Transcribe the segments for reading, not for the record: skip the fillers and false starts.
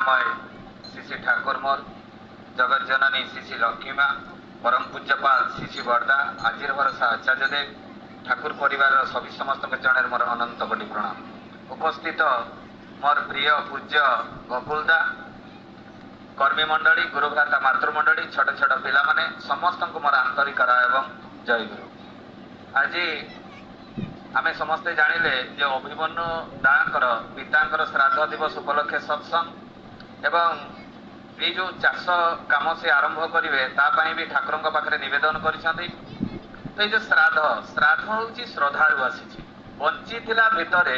दयामय श्री श्री ठाकुर मोर जगत जननी श्री श्री लक्ष्मी माँ परम पूज्यपाल श्री श्री बरदा आजिर भरोसा आचार्य देव ठाकुर परिवार सभी समस्त चरण मोर अनंत कोटि प्रणाम। उपस्थित मोर प्रिय पूज्य गोकुलदा कर्मी मंडली गुरुभ्राता मातृमंडली छोट छोट पिला माने समस्त को मोर आंतरिक एवं जय गुरु। आज आमे समस्ते जानिले जे अभिमन्यु दांकर पितांकर श्राद्ध दिवस उपलक्षे सत्संग एवं ये जो चाष काम से आरंभ करेंगे तापाई भी ठाकुर पाखे नवेदन करिसेंती। तो ये श्राद्ध श्राद्ध हूँ श्रद्धालु आसी बंची भितर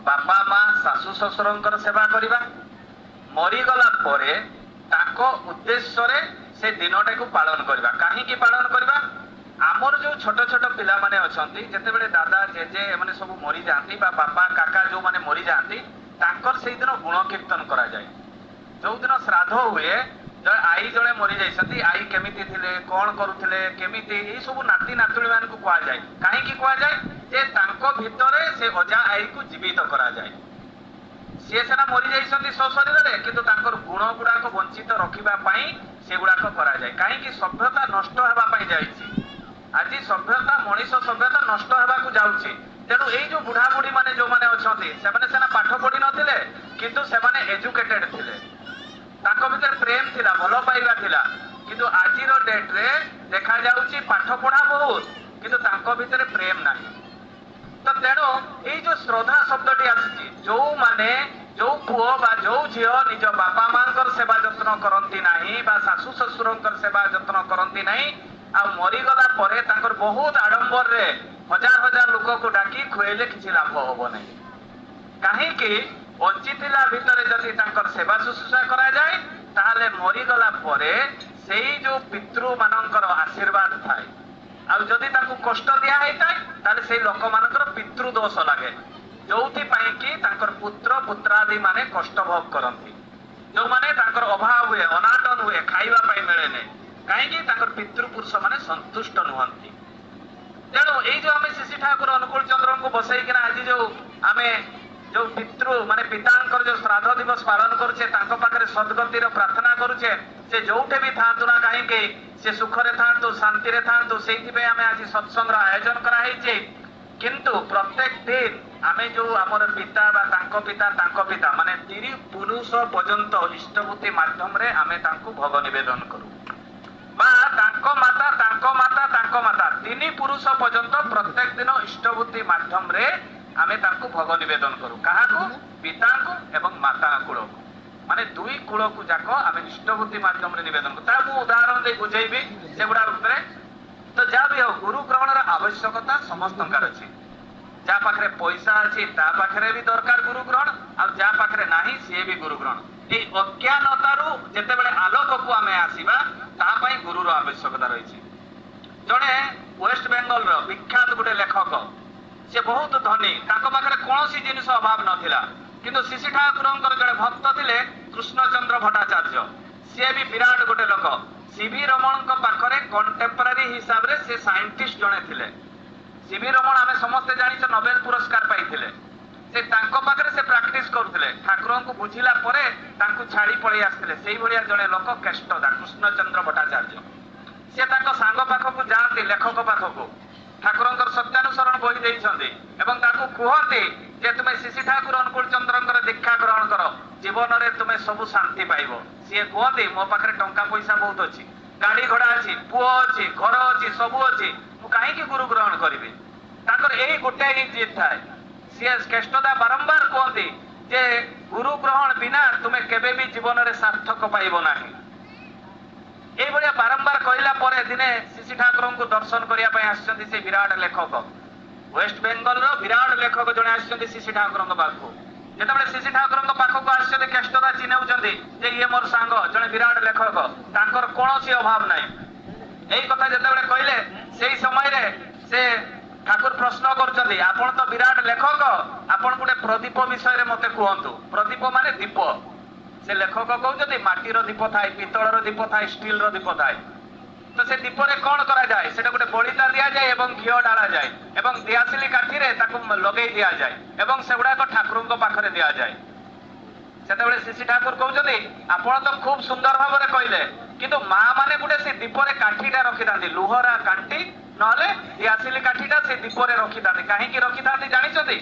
बापा माँ शाशु शशुर सेवा करवा मरीगला परे ताको उद्देश्य रे से दिनटा को पालन करवा कहीं पालन करवा आमर जो छोट छोट पिला माने अछंती जेते बेले दादा जेजे एमाने सब मरी जाती बापा काका जो माने मरी जाती तांकर सेई दिन गुण कीर्तन करा जाए। जो दिन श्राद्ध हुए आई जड़े मरी जाइछंती आई केमिति थिले कोन करूथिले केमिति ए सब नाती नातुणी मान को कुआ जाए कहीं कुआ जाए जे तांको भितरे से अजा आई को जीवित करा जाए। सी सेना मरी जाइछंती शरीर रे किंतु तांकर गुण गुडाक वंचित रखिबा पई से गुडाक करा जाए कहीं सभ्यता नष्ट हेबा पई जाइछि। आज सभ्यता मनीष सभ्यता नष्ट हेबाकू जाउछि तेणु एई जो बुढ़ा बुढ़ी माने जो माने अछंती सेमाने सेना पाठ पढ़ी नथिले किंतु सेमाने एजुकेटेड थिले ताको भितर प्रेम थिला भलो पाइबा थिला किंतु आजिरो डेट रे देखा जाउछि पाठ पढ़ा बहुत किंतु ताको भितर प्रेम नाही। तो तेणु एई जो श्रद्धा शब्दटी आछि जो माने जो पुओ बा जो झियो निज बापा मांकर सेवा जत्न करंती नाही बा सासु ससुरंकर सेवा जत्न करंती नाही आ मरीगला परे तांकर बहुत आडंबर रे हजार हजार लोक को डाकी खुएले किसी लाभ होबो नहीं कहीं बंचिथिला भितर जदि तांकर सेवा शुश्रूषा करा जाए ताहले मरीगला परे सेई जो पितृ मानकर आशीर्वाद थाए आ जदि तांको कष्ट दिया हैताय ताले सेई लोक मानकर पितृ दोष लागे जोथि पई कि तांकर पुत्र पुत्रादि माने कष्ट भोग करंती जो माने तांकर अभाव हुए अनाटन हुए खाइबा पई मिले नै कहीं पितृपुरुष माने संतुष्ट नुहंती। तेणु ये जो आम श्री ठाकुर अनुकूल चंद्र को बसईकिना आज जो आम जो पितृ माने पितांकर जो श्राद्ध दिवस पालन करुचे तांको पाखरे सद्गतिर प्रार्थना करुचे से जोठे भी थांतु ना कहीं से सुखरे थांतु शांति रे थांतु सेइथिबे आमे आज सत्संग आयोजन करा हैचे किंतु प्रत्येक दिन आमे जो आमर पिता बा तांको पिता माने तिरि पुरुष पर्यंत इष्टभूति माध्यम रे आमे तांको भोग निवेदन करू तांको माता तीन पुरुष पर्यंत प्रत्येक दिन इष्टभूति माध्यम रे आमे तांको भोग निवेदन करू काहाकू पिता को एवं माता कूल माने दुई कूल को जाको आमे इष्टभूति माध्यम रे निवेदन करू। ता मु उदाहरण दे बुझेइबी सेगुडा ऊपर तो जा भी हो गुरु ग्रहण रा आवश्यकता समस्तंकार अछि जा पाखरे पैसा अछि ता पाखरे भी दरकार गुरु ग्रहण आ जा पाखरे नाही से भी गुरु ग्रहण ए अज्ञानतारू जेते बेले आलोक को आमे आसीबा ता पई गुरु रो आवश्यकता रहिछि। जणे वेस्ट बेंगल रो विख्यात गुटे लेखक से बहुत धनी ताको पाखरे कोनोसी जिनिस अभाव नथिला किंतु श्री ठाकुरंकर जणे भक्त थिले कृष्णचंद्र भट्टाचार्य से भी विराट गुटे लोक सीवी रमण पाखरे कंटेम्परारी हिसाब रे से साइंटिस्ट जणे थिले। सीवी रमण आमे समस्त जानिछ नोबेल पुरस्कार पाइथिले से तांको पाखरे से प्रैक्टिस करुथिले ठाकुरन को बुझिला परे तांको छाड़ी पळी आस्थिले सेही भलिया जणे लोक केष्टदा कृष्णचंद्र भट्टाचार्य से तांको सांग पाखकु जांती लेखक पाखकु ठाकुरंकर सत्यानुसरण बही देइछन्ती एवं ताकु कुहंती जे तुमे श्री ठाकुर अनुकूल चंद्रंकर दीक्षा ग्रहण करो जीवन रे तुमे सब शांति पाइबो। से कहते मो पाखरे टंका पैसा बहुत अछि गाड़ी घोड़ा अछि पुओ अछि घर अछि सब अछि मु काहे कि गुरु ग्रहण करिबे ताकर एही गोटे ही जिद थाए। से केष्टदा बारंबार कहते जे गुरु ग्रहण बिना तुमे केबे भी जीवन रे सार्थक पाइबो नाही। एई भलिया बारंबार कहला परे दिने श्री ठाकुरन को दर्शन करिया पय आछन्ती से विराट लेखक वेस्ट बेंगल रो विराट लेखक जणे आछन्ती श्री ठाकुरन पाखो जेतबेले श्री ठाकुरन पाखो को आछन्ती केष्टदा चिन्हउछन्ती जे ये मोर सांग जणे विराट लेखक तांकर कोनोसी अभाव नाही। एई कथा जेतबेले कहले सेही समय रे से ठाकुर प्रश्न करछन्ती आपण तो विराट लेखक आपण गुटे प्रदीप विषय रे मते कहंतु। प्रदीप माने दीप से लेखक कहते माटीर दीप थाए पितलर दीप थाए स्टील दीप थाए तो से दीपरे कौन करा जाए सेटा गोटे बलिता दिया जाए एवं घी डाला जाए एवं दियासिली काठी रे ताकू लगे दिया जाए एवं सेगुड़ा ठाकुर पाखरे दिया जाए। ସେତେବେଳେ ଶିଶି ଠାକୁର କହୁଛନ୍ତି ଆପଣ ତ ଖୁବ ସୁନ୍ଦର ଭାବରେ କହିଲେ, କିନ୍ତୁ ମା ମାନେ ଗୋଟେ ସେ ଦୀପରେ କାଠିଟା ରଖିଥାନ୍ତି, ଲୁହରା କାଠି ନହେଲେ ଦିଆସିଲି କାଠିଟା ସେ ଦୀପରେ ରଖିଥାନ୍ତି। କାହିଁକି ରଖିଥାନ୍ତି ଜାଣିଛନ୍ତି?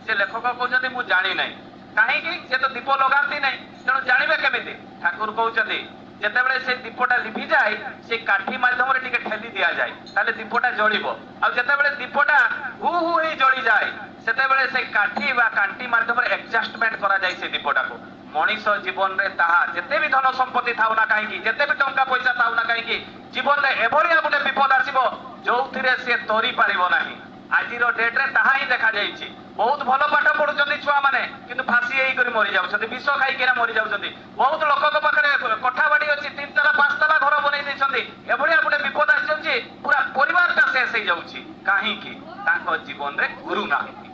ସେ ଲେଖକ କହୁଛନ୍ତି ମୁଁ ଜାଣି ନାହିଁ। କାହିଁକି? ସେ ତ ଦୀପ ଲଗାନ୍ତି ନାହିଁ, ତେଣୁ ଜାଣିବେ କେମିତି? ଠାକୁର କହୁଛନ୍ତି ଯେତେବେଳେ ସେ ଦୀପଟା ଲିଭିଯାଏ ସେ କାଠି ମାଧ୍ୟମରେ ଟିକେ ଠେଲି ଦିଆଯାଏ, ତାହେଲେ ଦୀପଟା ଜଳିବ। ଆଉ ଯେତେବେଳେ ଦୀପଟା ହୁ ହୁ ହେଇ ଜଳିଯାଏ ସେତେବେଳେ ସେ କାଠି ବା କାଣ୍ଟି ମାଧ୍ୟମରେ ଆଡଜଷ୍ଟମେଣ୍ଟ କରାଯାଏ ସେ ଦୀପଟାକୁ। ମଣିଷ ଜୀବନରେ ତାହା ଯେତେ ବି ଧନ ସମ୍ପତ୍ତି ଥାଉ ନା କାହିଁକି, ଯେତେ ବି ଟଙ୍କା ପଇସା ଥାଉ ନା କାହିଁକି, ଜୀବନରେ ଏଭଳିଆ ଗୋଟେ ବିପଦ ଆସିବ ଯୋଉଥିରେ ସେ ତରି ପାରିବ ନାହିଁ। ଆଜିର ଡେଟ୍ରେ ତାହା ହିଁ ଦେଖାଯାଇଛି। ବହୁତ ଭଲ ପାଠ ପଢୁଛନ୍ତି ଛୁଆମାନେ, କିନ୍ତୁ ଫାଶୀ ହେଇକରି ମରି ଯାଉଛନ୍ତି, ବିଷ ଖାଇକିନା ମରି ଯାଉଛନ୍ତି। ବହୁତ ଲୋକଙ୍କ ପାଖରେ କୋଠା ବାଡି ଅଛି, 3 ତାଲା 5 ତାଲା ଘର ବନେଇ ଦେଇଛନ୍ତି। ଏଭଳିଆ ଗୋଟେ ବିପଦ ଆସିଯାଉଛି ପୁରା ପରିବାରଟା ଶେଷ ହେଇଯାଉଛି। କାହିଁକି? ତାଙ୍କ ଜୀବନରେ ଗୁରୁ ନାହାନ୍ତି।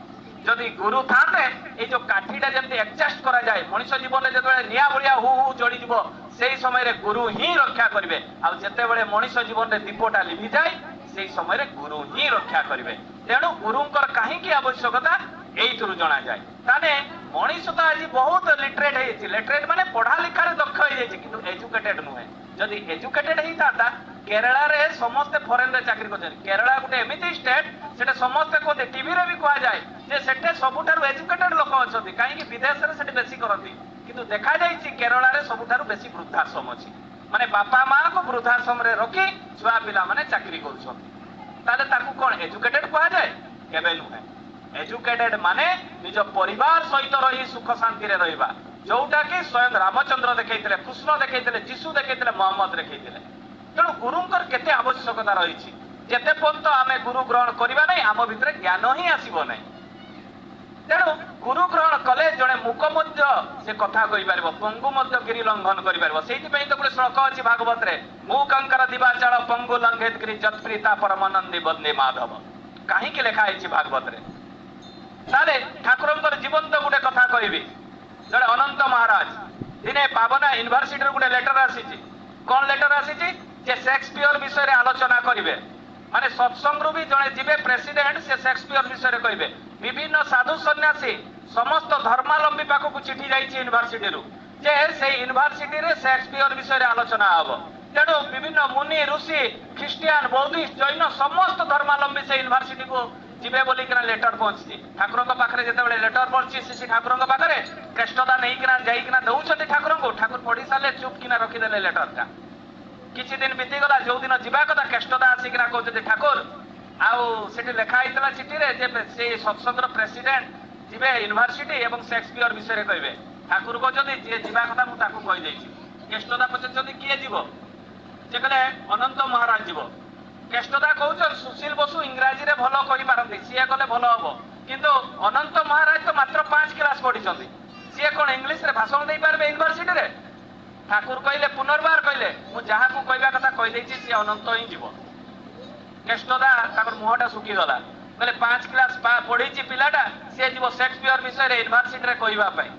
ଯଦି ଗୁରୁ ଥାନ୍ତେ ଏଇ ଯୋଉ କାଠିଟା ଯେମିତି ଆଡଜଷ୍ଟ କରାଯାଏ ମଣିଷ ଜୀବନରେ ଯେତେବେଳେ ନିଆଁ ଭଳିଆ ହୁ ହୁ ଜଳିଯିବ ସେଇ ସମୟରେ ଗୁରୁ ହିଁ ରକ୍ଷା କରିବେ। ଆଉ ଯେତେବେଳେ ମଣିଷ ଜୀବନରେ ଦୀପଟା ଲିଭିଯାଏ ସେଇ ସମୟରେ ଗୁରୁ ହିଁ ରକ୍ଷା କରିବେ। ତେଣୁ ଗୁରୁଙ୍କର କାହିଁକି ଆବଶ୍ୟକତା ଏଇଥିରୁ ଜଣାଯାଏ। ତାହେଲେ ମଣିଷ ତ ଆଜି ବହୁତ ଲିଟରେଟ ହେଇଛି, ଲିଟରେଟ ମାନେ ପଢା ଲେଖାରେ ଦକ୍ଷ ହେଇଯାଇଛି, କିନ୍ତୁ ଏଜୁକେଟେଡ ନୁହେଁ। ଯଦି ଏଜୁକେଟେଡ ହେଇଥାନ୍ତା କେରଳାରେ ସମସ୍ତେ ଫରେନରେ ଚାକିରି କରୁଛନ୍ତି। କେରଳା ଗୋଟେ ଏମିତି ଷ୍ଟେଟ, ସେଟା ସମସ୍ତେ କୁହନ୍ତି, ଟିଭିରେ ବି କୁହାଯାଏ ଯେ ସେଠି ସବୁଠାରୁ ଏଜୁକେଟେଡ ଲୋକ ଅଛନ୍ତି। କାହିଁକି? ବିଦେଶରେ ସେଠି ବେଶୀ କରନ୍ତି, କିନ୍ତୁ ଦେଖାଯାଇଛି କେରଳାରେ ସବୁଠାରୁ ବେଶୀ ବୃଦ୍ଧାଶ୍ରମ ଅଛି। ମାନେ ବାପା ମାଙ୍କୁ ବୃଦ୍ଧାଶ୍ରମରେ ରଖି ଛୁଆ ପିଲାମାନେ ଚାକିରି କରୁଛନ୍ତି। ତାହେଲେ ତାକୁ କଣ ଏଜୁକେଟେଡ କୁହାଯାଏ? କେବେ ନୁହେଁ। ଏଜୁକେଟେଡ ମାନେ ନିଜ ପରିବାର ସହିତ ରହି ସୁଖ ଶାନ୍ତିରେ ରହିବା, ଯୋଉଟା କି ସ୍ୱୟଂ ରାମଚନ୍ଦ୍ର ଦେଖେଇଥିଲେ, କୃଷ୍ଣ ଦେଖେଇଥିଲେ, ଯୀଶୁ ଦେଖେଇଥିଲେ, ମହମ୍ମଦ ଦେଖେଇଥିଲେ। ତେଣୁ ଗୁରୁଙ୍କର କେତେ ଆବଶ୍ୟକତା ରହିଛି। ଯେତେ ପର୍ଯ୍ୟନ୍ତ ଆମେ ଗୁରୁ ଗ୍ରହଣ କରିବା ନାହିଁ ଆମ ଭିତରେ ଜ୍ଞାନ ହିଁ ଆସିବ ନାହିଁ। ତେଣୁ ଗୁରୁ ଗ୍ରହଣ କଲେ ଜଣେ ମୁକ ମଧ୍ୟ ସେ କଥା କହିପାରିବ, ପଙ୍ଗୁ ମଧ୍ୟ ଗିରି ଲଙ୍ଘନ କରିପାରିବ। ସେଇଥିପାଇଁ ତ ଗୋଟେ ଶ୍ଲୋକ ଅଛି ଭାଗବତରେ, ମୁଁ କଙ୍କର ଦିବାଚାଳ ପଙ୍ଗୁ ଲଙ୍ଘିତ ଗିରି ଯତ୍ପ୍ରୀତା ପରମାନନ୍ଦୀ ବନ୍ଦେ ମାଧବ। କାହିଁକି ଲେଖା ହେଇଛି ଭାଗବତରେ? ତାହେଲେ ଠାକୁରଙ୍କର ଜୀବନ୍ତ ଗୋଟେ କଥା କହିବି। ଜଣେ ଅନନ୍ତ ମହାରାଜ ଦିନେ ପାବନା ୟୁନିଭର୍ସିଟିରୁ ଗୋଟେ ଲେଟର ଆସିଛି। କଣ ଲେଟର ଆସିଛି? ଯେ ସେକ୍ସପିୟର ବିଷୟରେ ଆଲୋଚନା କରିବେ। ମାନେ ସତ୍ସଙ୍ଗରୁ ବି ଜଣେ ଯିବେ ପ୍ରେସିଡେଣ୍ଟ, ସେ ସେକ୍ସପିୟର ବିଷୟରେ କହିବେ। ବିଭିନ୍ନ ସାଧୁ ସନ୍ନ୍ୟାସୀ ସମସ୍ତ ଧର୍ମାଲମ୍ବୀ ପାଖକୁ ଚିଠି ଯାଇଛି ୟୁନିଭର୍ସିଟିରୁ ଯେ ସେଇ ୟୁନିଭର୍ସିଟିରେ ସେକ୍ସପିୟର ବିଷୟରେ ଆଲୋଚନା ହବ। ତେଣୁ ବିଭିନ୍ନ ମୁନି ଋଷି ଖ୍ରୀଷ୍ଟିଆନ ବୌଦ୍ଧିଷ୍ଟ ଜୈନ ସମସ୍ତ ଧର୍ମାଲମ୍ବୀ ସେ ୟୁନିଭର୍ସିଟିକୁ ଯିବେ ବୋଲିକିନା ଲେଟର ପହଞ୍ଚିଛି। ଠାକୁରଙ୍କ ପାଖରେ ଯେତେବେଳେ ଲେଟର ପହଞ୍ଚିଛି ଶ୍ରୀ ଠାକୁରଙ୍କ ପାଖରେ କେଷ୍ଟଦା ନେଇକିନା ଯାଇକିନା ଦଉଛନ୍ତି ଠାକୁରଙ୍କୁ। ଠାକୁର ପଢି ସାରିଲେ ଚୁପ୍ କିନା ରଖିଦେଲେ ଲେଟରଟା। କିଛି ଦିନ ବିତିଗଲା, ଯୋଉ ଦିନ ଯିବା କଥା କେଷ୍ଟଦା ଆସିକିନା କହୁଛନ୍ତି ଠାକୁର ଆଉ ସେଠି ଲେଖା ହେଇଥିଲା ଚିଠିରେ ଯେ ସେ ସତ୍ସଙ୍ଗର ପ୍ରେସିଡେଣ୍ଟ ଯିବେ ୟୁନିଭର୍ସିଟି ଏବଂ ସେକ୍ସପିୟର ବିଷୟରେ କହିବେ। ଠାକୁର କହୁଛନ୍ତି ଯିଏ ଯିବା କଥା ମୁଁ ତାକୁ କହିଦେଇଛି। କେଷ୍ଟଦା ପଚାରୁଛନ୍ତି କିଏ ଯିବ? ସେ କହିଲେ ଅନନ୍ତ ମହାରାଜ ଯିବ। କେଷ୍ଟଦା କହୁଛନ୍ତି ସୁଶୀଲ ବସୁ ଇଂରାଜୀରେ ଭଲ କହିପାରନ୍ତି, ସିଏ କଲେ ଭଲ ହବ, କିନ୍ତୁ ଅନନ୍ତ ମହାରାଜ ତ ମାତ୍ର 5 କ୍ଲାସ ପଢିଛନ୍ତି, ସିଏ କଣ ଇଂଲିଶରେ ଭାଷଣ ଦେଇପାରିବେ ୟୁନିଭର୍ସିଟିରେ? ଠାକୁର କହିଲେ, ପୁନର୍ବାର କହିଲେ, ମୁଁ ଯାହାକୁ କହିବା କଥା କହିଦେଇଛି, ସିଏ ଅନନ୍ତ ହିଁ ଯିବ। କେଷ୍ଟଦା ତାଙ୍କର ମୁହଁଟା ଶୁଖିଗଲା, କହିଲେ 5 କ୍ଲାସ ପଢିଛି ପିଲାଟା, ସିଏ ଯିବ ସେକ୍ସପିୟର ବିଷୟରେ ୟୁନିଭର୍ସିଟିରେ କହିବା ପାଇଁ।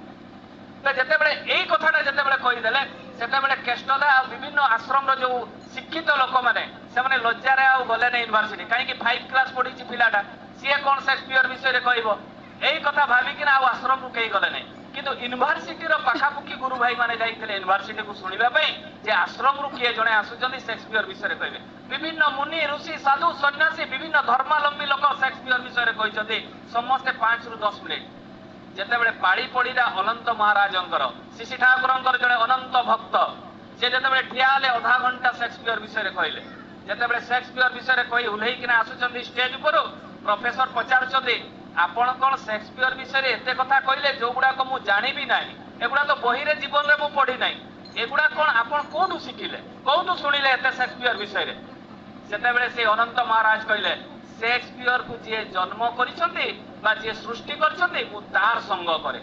ଯେତେବେଳେ ଏଇ କଥାଟା ଯେତେବେଳେ କହିଦେଲେ ସେତେବେଳେ କେଷ୍ଟଦା ଆଉ ବିଭିନ୍ନ ଆଶ୍ରମର ଯୋଉ ଶିକ୍ଷିତ ଲୋକମାନେ ସେମାନେ ଲଜ୍ଜାରେ ଆଉ ଗଲେନି ୟୁନିଭର୍ସିଟି। କାହିଁକି? 5 କ୍ଲାସ ପଢିଛି ପିଲାଟା, ସିଏ କଣ ସେକ୍ସପିୟର ବିଷୟରେ କହିବ? ଏଇ କଥା ଭାବିକିନା ଆଉ ଆଶ୍ରମକୁ କେହି ଗଲେ ନାହିଁ। କିନ୍ତୁ ୟୁନିଭର୍ସିଟିର ପାଖାପାଖି ଗୁରୁ ଭାଇ ମାନେ ଯାଇଥିଲେ ୟୁନିଭର୍ସିଟିକୁ ଶୁଣିବା ପାଇଁ ଯେ ଆଶ୍ରମରୁ କିଏ ଜଣେ ଆସୁଛନ୍ତି ସେକ୍ସପିୟର ବିଷୟରେ କହିବେ। ବିଭିନ୍ନ ମୁନି ଋଷି ସାଧୁ ସନ୍ନ୍ୟାସୀ ବିଭିନ୍ନ ଧର୍ମାଲମ୍ବୀ ଲୋକ ସେକ୍ସପିୟର ବିଷୟରେ କହିଛନ୍ତି। ସମସ୍ତେ 5ରୁ 10 ମିନିଟ। ଯେତେବେଳେ ପାଳି ପଡିଲା ଅନନ୍ତ ମହାରାଜଙ୍କର, ଶ୍ରୀ ଠାକୁରଙ୍କର ଜଣେ ଅନନ୍ତ ଭକ୍ତ, ସେ ଯେତେବେଳେ ଠିଆ ହେଲେ ଅଧା ଘଣ୍ଟା ସେକ୍ସପିୟର ବିଷୟରେ କହିଲେ। ଯେତେବେଳେ ସେକ୍ସପିୟର ବିଷୟରେ କହି ଓହ୍ଲେଇକିନା ଆସୁଛନ୍ତି ଷ୍ଟେଜ ଉପରୁ, ପ୍ରଫେସର ପଚାରୁଛନ୍ତି ଆପଣ କଣ ସେକ୍ସପିୟର ବିଷୟରେ ଏତେ କଥା କହିଲେ ଯୋଉଗୁଡାକ ମୁଁ ଜାଣିବି ନାହିଁ, ଏଗୁଡା ତ ବହିରେ ଜୀବନରେ ମୁଁ ପଢି ନାହିଁ, ଏଗୁଡା କଣ ଆପଣ କୋଉଠୁ ଶିଖିଲେ, କୋଉଠୁ ଶୁଣିଲେ ଏତେ ସେକ୍ସପିୟର ବିଷୟରେ? ସେତେବେଳେ ସେ ଅନନ୍ତ ମହାରାଜ କହିଲେ ସେକ୍ସପିୟରକୁ ଯିଏ ଜନ୍ମ କରିଛନ୍ତି ବା ଯିଏ ସୃଷ୍ଟି କରିଛନ୍ତି ମୁଁ ତାର ସଙ୍ଗ କରେ।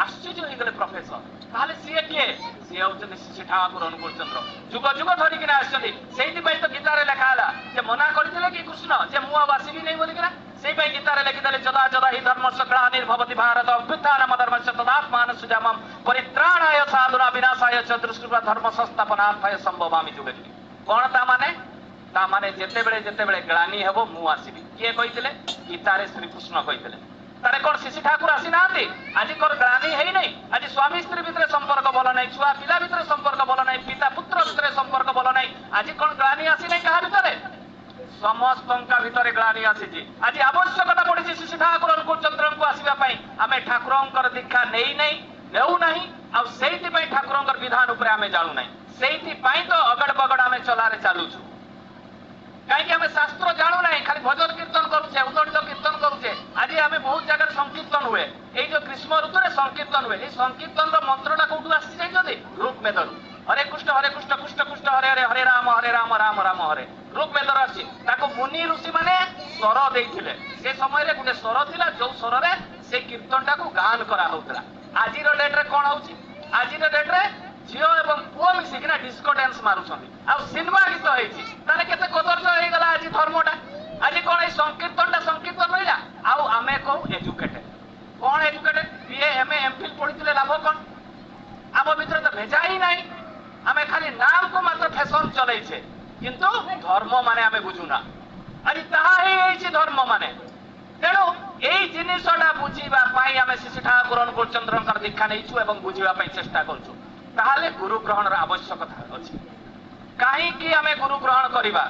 ଆଶ୍ଚର୍ଯ୍ୟ ହେଇଗଲେ ପ୍ରଫେସର, ତାହେଲେ ସିଏ କିଏ? ସିଏ ହଉଛନ୍ତି ଶ୍ରୀ ଠାକୁର ଅନୁକୂଳ ଚନ୍ଦ୍ର, ଯୁଗ ଯୁଗ ଧରିକିନା ଆସିଛନ୍ତି। ସେଇଥିପାଇଁ ତ ଗୀତାରେ ଲେଖା ହେଲା ଯେ ମନା କରିଥିଲେ କି କୃଷ୍ଣ ଯେ ମୁଁ ଆଉ ଆସିବି ନାହିଁ ବୋଲିକିନା, ସେଇପାଇଁ ଗୀତାରେ ଲେଖିଦେଲେ ଯଦା ଯଦା ହି ଧର୍ମସ୍ୟ ଗ୍ଲାନିର୍ଭବତି ଭାରତ ଅଭ୍ୟୁତ୍ଥାନମ ଧର୍ମସ୍ୟ ତଦାତ୍ମାନ ସୁଜାମମ୍ ପରିତ୍ରାଣାୟ ସାଧୁନା ବିନାଶାୟ ଚ ଦୁଷ୍କୃତା ଧର୍ମ ସଂସ୍ଥାପନାର୍ଥାୟ ସମ୍ଭବାମି ଯୁଗେ। କଣ ତା ମାନେ? ତା ମାନେ ଯେତେବେଳେ ଯେତେବେଳେ ଗ୍ଳାନି ହେବ ମୁଁ ଆସିବି। କିଏ କହିଥିଲେ? ଗୀତାରେ ଶ୍ରୀକୃଷ୍ଣ କହିଥିଲେ। तारे कौन शिशि ठाकुर आसी नांती आज कोर ग्लानी है नहीं आज स्वामी स्त्री भितर संपर्क भल नहीं छुआ पिला भितर संपर्क भल नहीं पिता पुत्र भितर संपर्क भल नहीं आज कौन ग्लानी आसी नहीं कहा भितर समस्त भितर ग्लानी आसी आज आवश्यकता पड़ी शिशि ठाकुर अनुकूल चंद्र को आसवाई आम ठाकुर दीक्षा नहीं नहीं नेऊ नहीं आईपाई ठाकुर विधान उपर आम जाणु ना से तो अगड़ बगड़ आम चलारे चलुचु कहीं आम शास्त्र जाणु ना खाली भजन कीर्तन करुचे उदंड कीर्तन करुचे आज आम बहुत जगह संकीर्तन हुए ये जो ग्रीष्म ऋतु में संकीर्तन हुए ये संकीर्तन मंत्रटा कौटू आसी रूप मेदर हरे कृष्ण कृष्ण कृष्ण हरे हरे हरे राम राम राम हरे रूप मेदर आसी मुनि ऋषि माने स्वर देइथिले से समय गोटे स्वर थिला जो स्वर रे से कीर्तनटा को गान करा होतला आज डेट रे कोन होउची आज डेट रे झियो एवं पुओ मिसिकिना डिस्को डांस मारुछंती आ सिनेमा गीत होईची ताने केते कदर्ज होई गला आज धर्मटा आज कोन ए संकीर्तन रहिला आ आमे को एजुकेटेड कोन एजुकेटेड बीए एमए एमफिल पढिथिले लाभ कोन आम भितर तो भेजा ही नहीं आमे खाली नाम को मात्र फैशन चलैछे किंतु धर्म माने आमे बुझुना आज ताहा हे धर्म माने तेणु यही जिनटा बुझा आम शिशि ठाकुर अनुकूल चंद्र दीक्षा नहीं एवं बुझापी चेष्टा करूँ ताहले गुरु ग्रहण आवश्यकता अच्छी कहीं आम गुरु ग्रहण करवा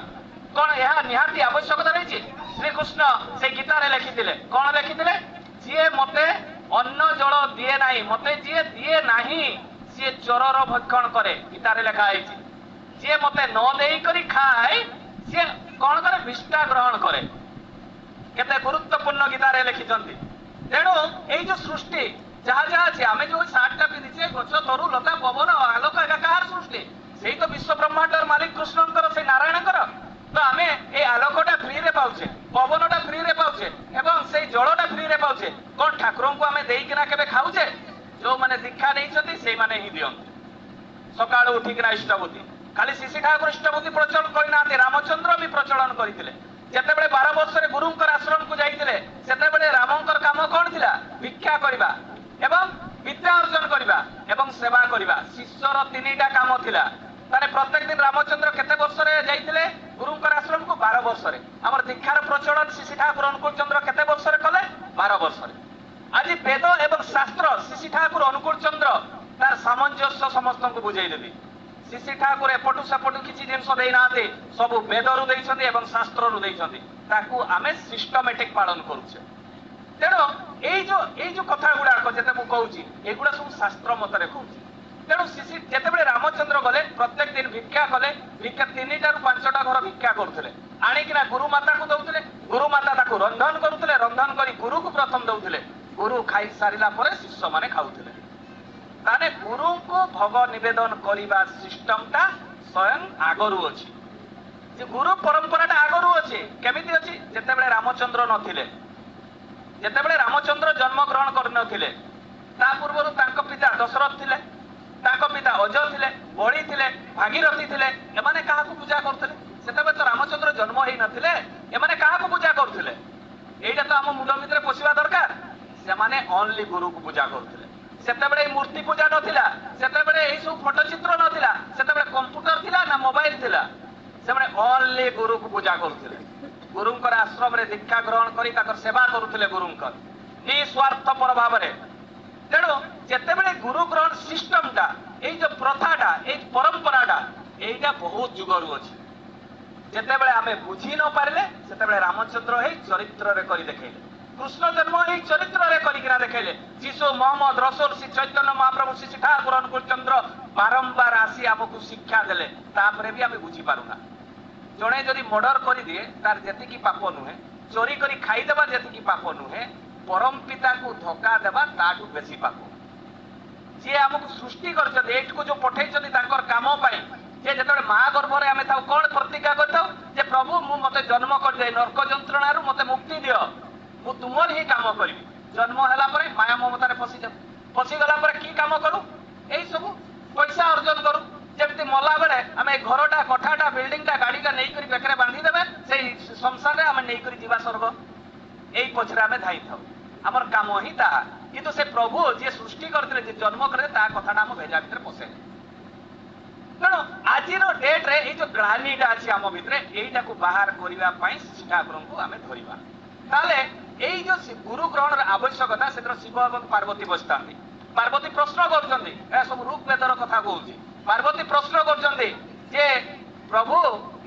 कौन यह निहाती आवश्यकता रही श्रीकृष्ण से गीतार लिखिते कौन लिखिते जी मते अन्न जल दिए ना मते जी दिए ना सी चोरर भक्षण करे गीतार लिखाई जी मते न देकर खाए सी कौन करे विष्टा ग्रहण करे केते गुरुत्वपूर्ण गीतार लिखिं तेणु ये जो सृष्टि जहाँ जहाँ अच्छे आम जो सार्टा पिंधे गच तरु लता पवन आलोक कहार सृष्टि से तो विश्व ब्रह्मांडर मालिक कृष्णकर से नारायणकर तो आम ये आलोकटा फ्री रे पाउचे पवनटा फ्री रे पाउचे एवं से जलटा फ्री रे पाउचे कौन ठाकुर को आम देना के खाऊचे जो मैंने दीक्षा नहीं से मैंने ही दिखती सका उठिकना इष्टबुद्धि खाली शिशि ठाकुर इष्टबुद्धि प्रचलन करना रामचंद्र भी प्रचलन करते जेतेबेले 12 वर्ष गुरुंकर आश्रम को जाइतिले सेतेबेले रामंकर काम कौन थिला भिक्षा करिबा एवं विद्या अर्जन करिबा एवं सेवा करिबा शिष्यर 3टा काम थिला तारे प्रत्येक दिन रामचंद्र केते वर्ष रे जाइतिले गुरुंकर आश्रम को 12 वर्ष रे हमर दीक्षार प्रचलन शिशि ठाकुर अनुकूल चंद्र केते वर्ष रे कले 12 वर्ष रे आज वेद एवं शास्त्र शिशि ठाकुर अनुकूल चंद्र तार सामंजस्य समस्त को बुझाई देबी शिशि ठाकुर एपटू सेपटू किसी जिनस देना सब वेदरू देइछन्ति एवं शास्त्ररू देइछन्ति ताकू आमे सिस्टमेटिक पालन करूछे तेणु ये जो कथा गुड़ाक जेते मु कहूची एगुड़ा सब शास्त्र मत कहूची तेणु शिशि जेतेबेले रामचंद्र गले प्रत्येक दिन भिक्षा कले भिक्षा 3टा रु 5टा घर भिक्षा करुले आणिकिना गुरु माता को दउथिले गुरु माता ताकू रंधन करुले रंधन करी गुरु को प्रथम दउथिले गुरु खाई सारिला परे शिष्य माने खाउथिले ताने गुरु को भोग निवेदन करने सिस्टमटा स्वयं आगरू अच्छी गुरु परंपराटा आगरू अच्छी केमिति अच्छी जेतेबेले रामचंद्र नथिले जेतेबेले रामचंद्र जन्म ग्रहण करनथिले ता पूर्वरु तांको पिता दशरथ थिले तांको पिता अजय थिले बड़ी थिले भागीरथी थिले एमाने काहाकू पूजा करथिले सेतेबेले तो रामचंद्र जन्म हेई नथिले एमाने काहाकू पूजा करथिले एइटा तो हम मुंड भितरे पसिबा दरकार सेमाने ओनली गुरु को पूजा करथिले सेतेबेले मूर्ति पूजा नथिला सेतेबेले एई सब फोटोचित्र नथिला सेतेबेले कंप्यूटर थिला ना मोबाइल थिला सेमाने ओनली गुरु को पूजा करथिले गुरुंकर आश्रम रे दीक्षा ग्रहण करी ताकर सेवा करुथिले गुरुंकर निस्वार्थपर भाव रे तेणु जेतेबेले गुरु ग्रहण सिस्टमटा एई जो प्रथाटा एई परंपराटा एइटा बहुत जुगरु अछि जेतेबेले आमे बुझी न पारले सेतेबेले रामचंद्र हे चरित्र रे करी देखेले कृष्ण जन्म ही चरित्र रे करिकिना देखेले जीसु मोहम्मद रसूल श्री चैतन्य महाप्रभु शिशि ठाकुर अनुकूल चंद्र बारंबार आसी आमको शिक्षा देले तापरे भी आमे बुझी पारुना जणे जदि मर्डर करि दिए तार जेतिकी पाप नुहे चोरी करी खाई देबा जेतिकी पाप नुहे परम पिता को धोखा देबा ताठू बेसी पाप जे आमको सृष्टि करछथि एठको जो पठैछथि तांकर काम पाई जे जेतबे मां गर्भ रे आमे ताऊ कोन प्रतिज्ञा करथाउ जे प्रभु मु मते जन्म कर दे नरक जंत्रणा रु मते मुक्ति दियो मु तुमर ही काम करी जन्म हैला परे माया ममता रे फसी गला परे की काम करू एई सब पैसा अर्जन करू जेमति मला बेले आमे घरटा कोठाटा बिल्डिंगटा गाड़ीटा नै करी बेकरे बांधी देबे सेई संसार रे आमे नै करी जीवा स्वर्ग एई पछरे आमे धाई थाउ हमर काम ही ता किंतु से प्रभु जे सृष्टि करथिले जे जन्म करे ता कथाटा हम भेजा भितर पसे तेणु आज डेट्रे ये जो ग्लानीटा अच्छी आम भितर यहीटा को बाहर करने शिशि ठाकुर को आम धरवा তাহলে এই যে গুরু গ্রহণের আবশ্যকতা সেটা শিব এবং পার্বতী বসিଥାନ୍ତି পার্বতী প্রশ্ন করছেন এসব রূপ বেদর কথা কହୁଛି পার্বতী প্রশ্ন করছেন যে প্রভু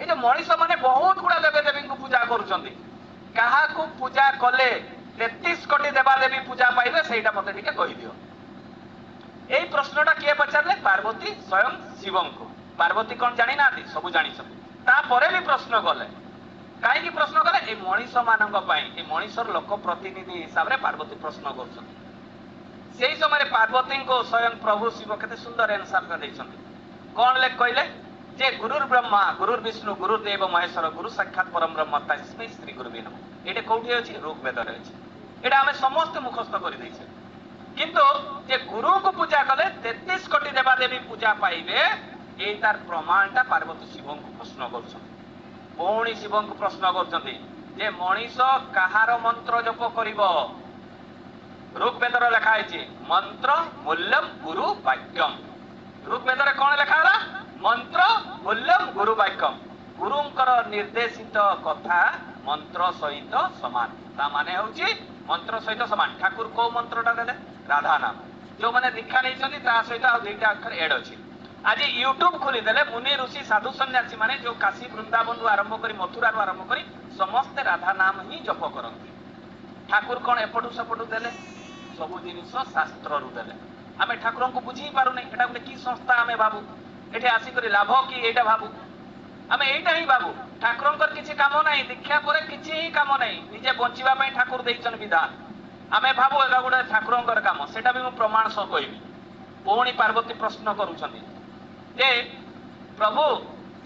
এই যে মଣିষ মানে বহুত গুড়া দেবে দেবীଙ୍କୁ ପୂଜା କରୁଛନ୍ତି କାହାକୁ ପୂଜା କଲେ 33 କୋଟି ଦେବାଦେବୀ ପୂଜା ପାଇବେ ସେଇଟା ମତେ ଟିକେ କହିଦିଅ এই প্রশ্নটা কিଏ পଚାରିଲେ পার্বতী স্বয়ং শিবଙ୍କୁ পার্বতী কোন জানি নাନ୍ତି ସବୁ ଜାଣିଛନ୍ତି ତାପରେ ବି ପ୍ରଶ୍ନ କଲେ କାହିଁକି ପ୍ରଶ୍ନ କଲେ এই ମଣିଷ ମାନଙ୍କ ପାଇଁ এই ମଣିଷର ଲୋକ ପ୍ରତିନିଧି ହିସାବରେ ପାର୍ବତୀ ପ୍ରଶ୍ନ କରୁଛନ୍ତି সেই সমୟରେ ପାର୍ବତୀଙ୍କୁ ସ୍ୱୟଂ ପ୍ରଭୁ ଶିବ କେତେ ସୁନ୍ଦର ଆନ୍ସର ଦେଇଛନ୍ତି କଣ ଲେଖ କହିଲେ যে গুরুর ব্রহ্মা গুরুর বিষ্ণু গুরুর দেব মহেশ্বর গুরু সাক্ষাৎ পরম ব্রহ্ম তস্মৈ শ্রী গুরুবে নমঃ এটা কোউঠি আছে ঋগ্বেদরে আছে এটা আমি সমস্ত মুখস্থ করে দিয়েছি কিন্তু যে গুরুকে পূজা কলে 33 কোটি দেবাদেবী পূজা পাইবে এই তার প্রমাণটা পার্বতী শিবଙ୍କୁ প্রশ্ন করছেন পুଣି ଶିବଙ୍କୁ ପ୍ରଶ୍ନ କରୁଛନ୍ତି ଯେ ମଣିଷ କାହାର ମନ୍ତ୍ର ଜପ କରିବ ଋଗ୍ବେଦରେ ଲେଖା ହେଇଛି ମନ୍ତ୍ର ମୂଲ୍ୟମ୍ ଗୁରୁ ବାକ୍ୟମ୍ ଋଗ୍ବେଦରେ କଣ ଲେଖା ହେଲା ମନ୍ତ୍ର ମୂଲ୍ୟମ୍ ଗୁରୁ ବାକ୍ୟମ୍ ଗୁରୁଙ୍କର ନିର୍ଦ୍ଦେଶିତ କଥା ମନ୍ତ୍ର ସହିତ ସମାନ ତା ମାନେ ହେଉଛି ମନ୍ତ୍ର ସହିତ ସମାନ ଠାକୁର କୋଉ ମନ୍ତ୍ରଟା ଦେଲେ ରାଧା ନାମ ଯୋଉମାନେ ଦୀକ୍ଷା ନେଇଛନ୍ତି ତା ସହିତ ଆଉ ଦୁଇଟା ଅକ୍ଷର ଏଡ୍ ଅଛି ଆଜି ୟୁଟ୍ୟୁବ ଖୋଲିଦେଲେ ମୁନି ଋଷି ସାଧୁ ସନ୍ନ୍ୟାସୀ ମାନେ ଯୋଉ କାଶୀ ବୃନ୍ଦାବନରୁ ଆରମ୍ଭ କରି ମଥୁରାରୁ ଆରମ୍ଭ କରି ସମସ୍ତେ ରାଧା ନାମ ହିଁ ଜପ କରନ୍ତି ଠାକୁର କଣ ଏପଟୁ ସେପଟୁ ଦେଲେ ସବୁ ଜିନିଷ ଶାସ୍ତ୍ରରୁ ଦେଲେ ଆମେ ଠାକୁରଙ୍କୁ ବୁଝି ପାରୁନି ଏଟା ଗୋଟେ କି ସଂସ୍ଥା ଆମେ ଭାବୁ ଏଠି ଆସିକରି ଲାଭ କି ଏଇଟା ଭାବୁ ଆମେ ଏଇଟା ହିଁ ଭାବୁ ଠାକୁରଙ୍କର କିଛି କାମ ନାହିଁ ଦୀକ୍ଷା ପରେ କିଛି ହିଁ କାମ ନାହିଁ ନିଜେ ବଞ୍ଚିବା ପାଇଁ ଠାକୁର ଦେଇଛନ୍ତି ବିଧାନ ଆମେ ଭାବୁ ଏଟା ଗୋଟେ ଠାକୁରଙ୍କର କାମ ସେଟା ବି ମୁଁ ପ୍ରମାଣ ସହ କହିବି ପୁଣି ପାର୍ବତୀ ପ୍ରଶ୍ନ କରୁଛନ୍ତି ଯେ ପ୍ରଭୁ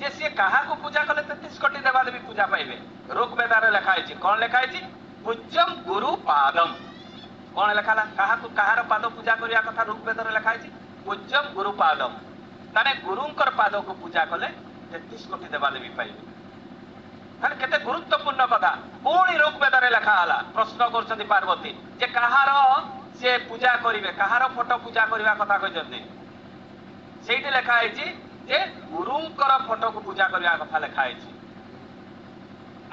ଯେ ସିଏ କାହାକୁ ପୂଜା କଲେ 33 କୋଟି ଦେବାଦେବୀ ପୂଜା ପାଇବେ ଋଗ୍ବେଦରେ ଲେଖା ହେଇଛି କଣ ଲେଖା ହେଇଛି ପୂଜ୍ୟମ୍ ଗୁରୁ ପାଦମ୍ କଣ ଲେଖା ହେଲା କାହାକୁ କାହାର ପାଦ ପୂଜା କରିବା କଥା ଋଗ୍ବେଦରେ ଲେଖା ହେଇଛି ପୂଜ୍ୟମ୍ ଗୁରୁ ପାଦମ୍ ତାନେ ଗୁରୁଙ୍କର ପାଦକୁ ପୂଜା କଲେ 33 କୋଟି ଦେବାଦେବୀ ପାଇବେ ତାହେଲେ କେତେ ଗୁରୁତ୍ୱପୂର୍ଣ୍ଣ କଥା ପୁଣି ଋଗ୍ବେଦରେ ଲେଖା ହେଲା ପ୍ରଶ୍ନ କରୁଛନ୍ତି ପାର୍ବତୀ ଯେ କାହାର ସେ ପୂଜା କରିବେ କାହାର ଫଟୋ ପୂଜା କରିବା କଥା କହିଛନ୍ତି ସେଇଠି ଲେଖା ହେଇଛି ଯେ ଗୁରୁଙ୍କର ଫଟୋକୁ ପୂଜା କରିବା କଥା ଲେଖା ହେଇଛି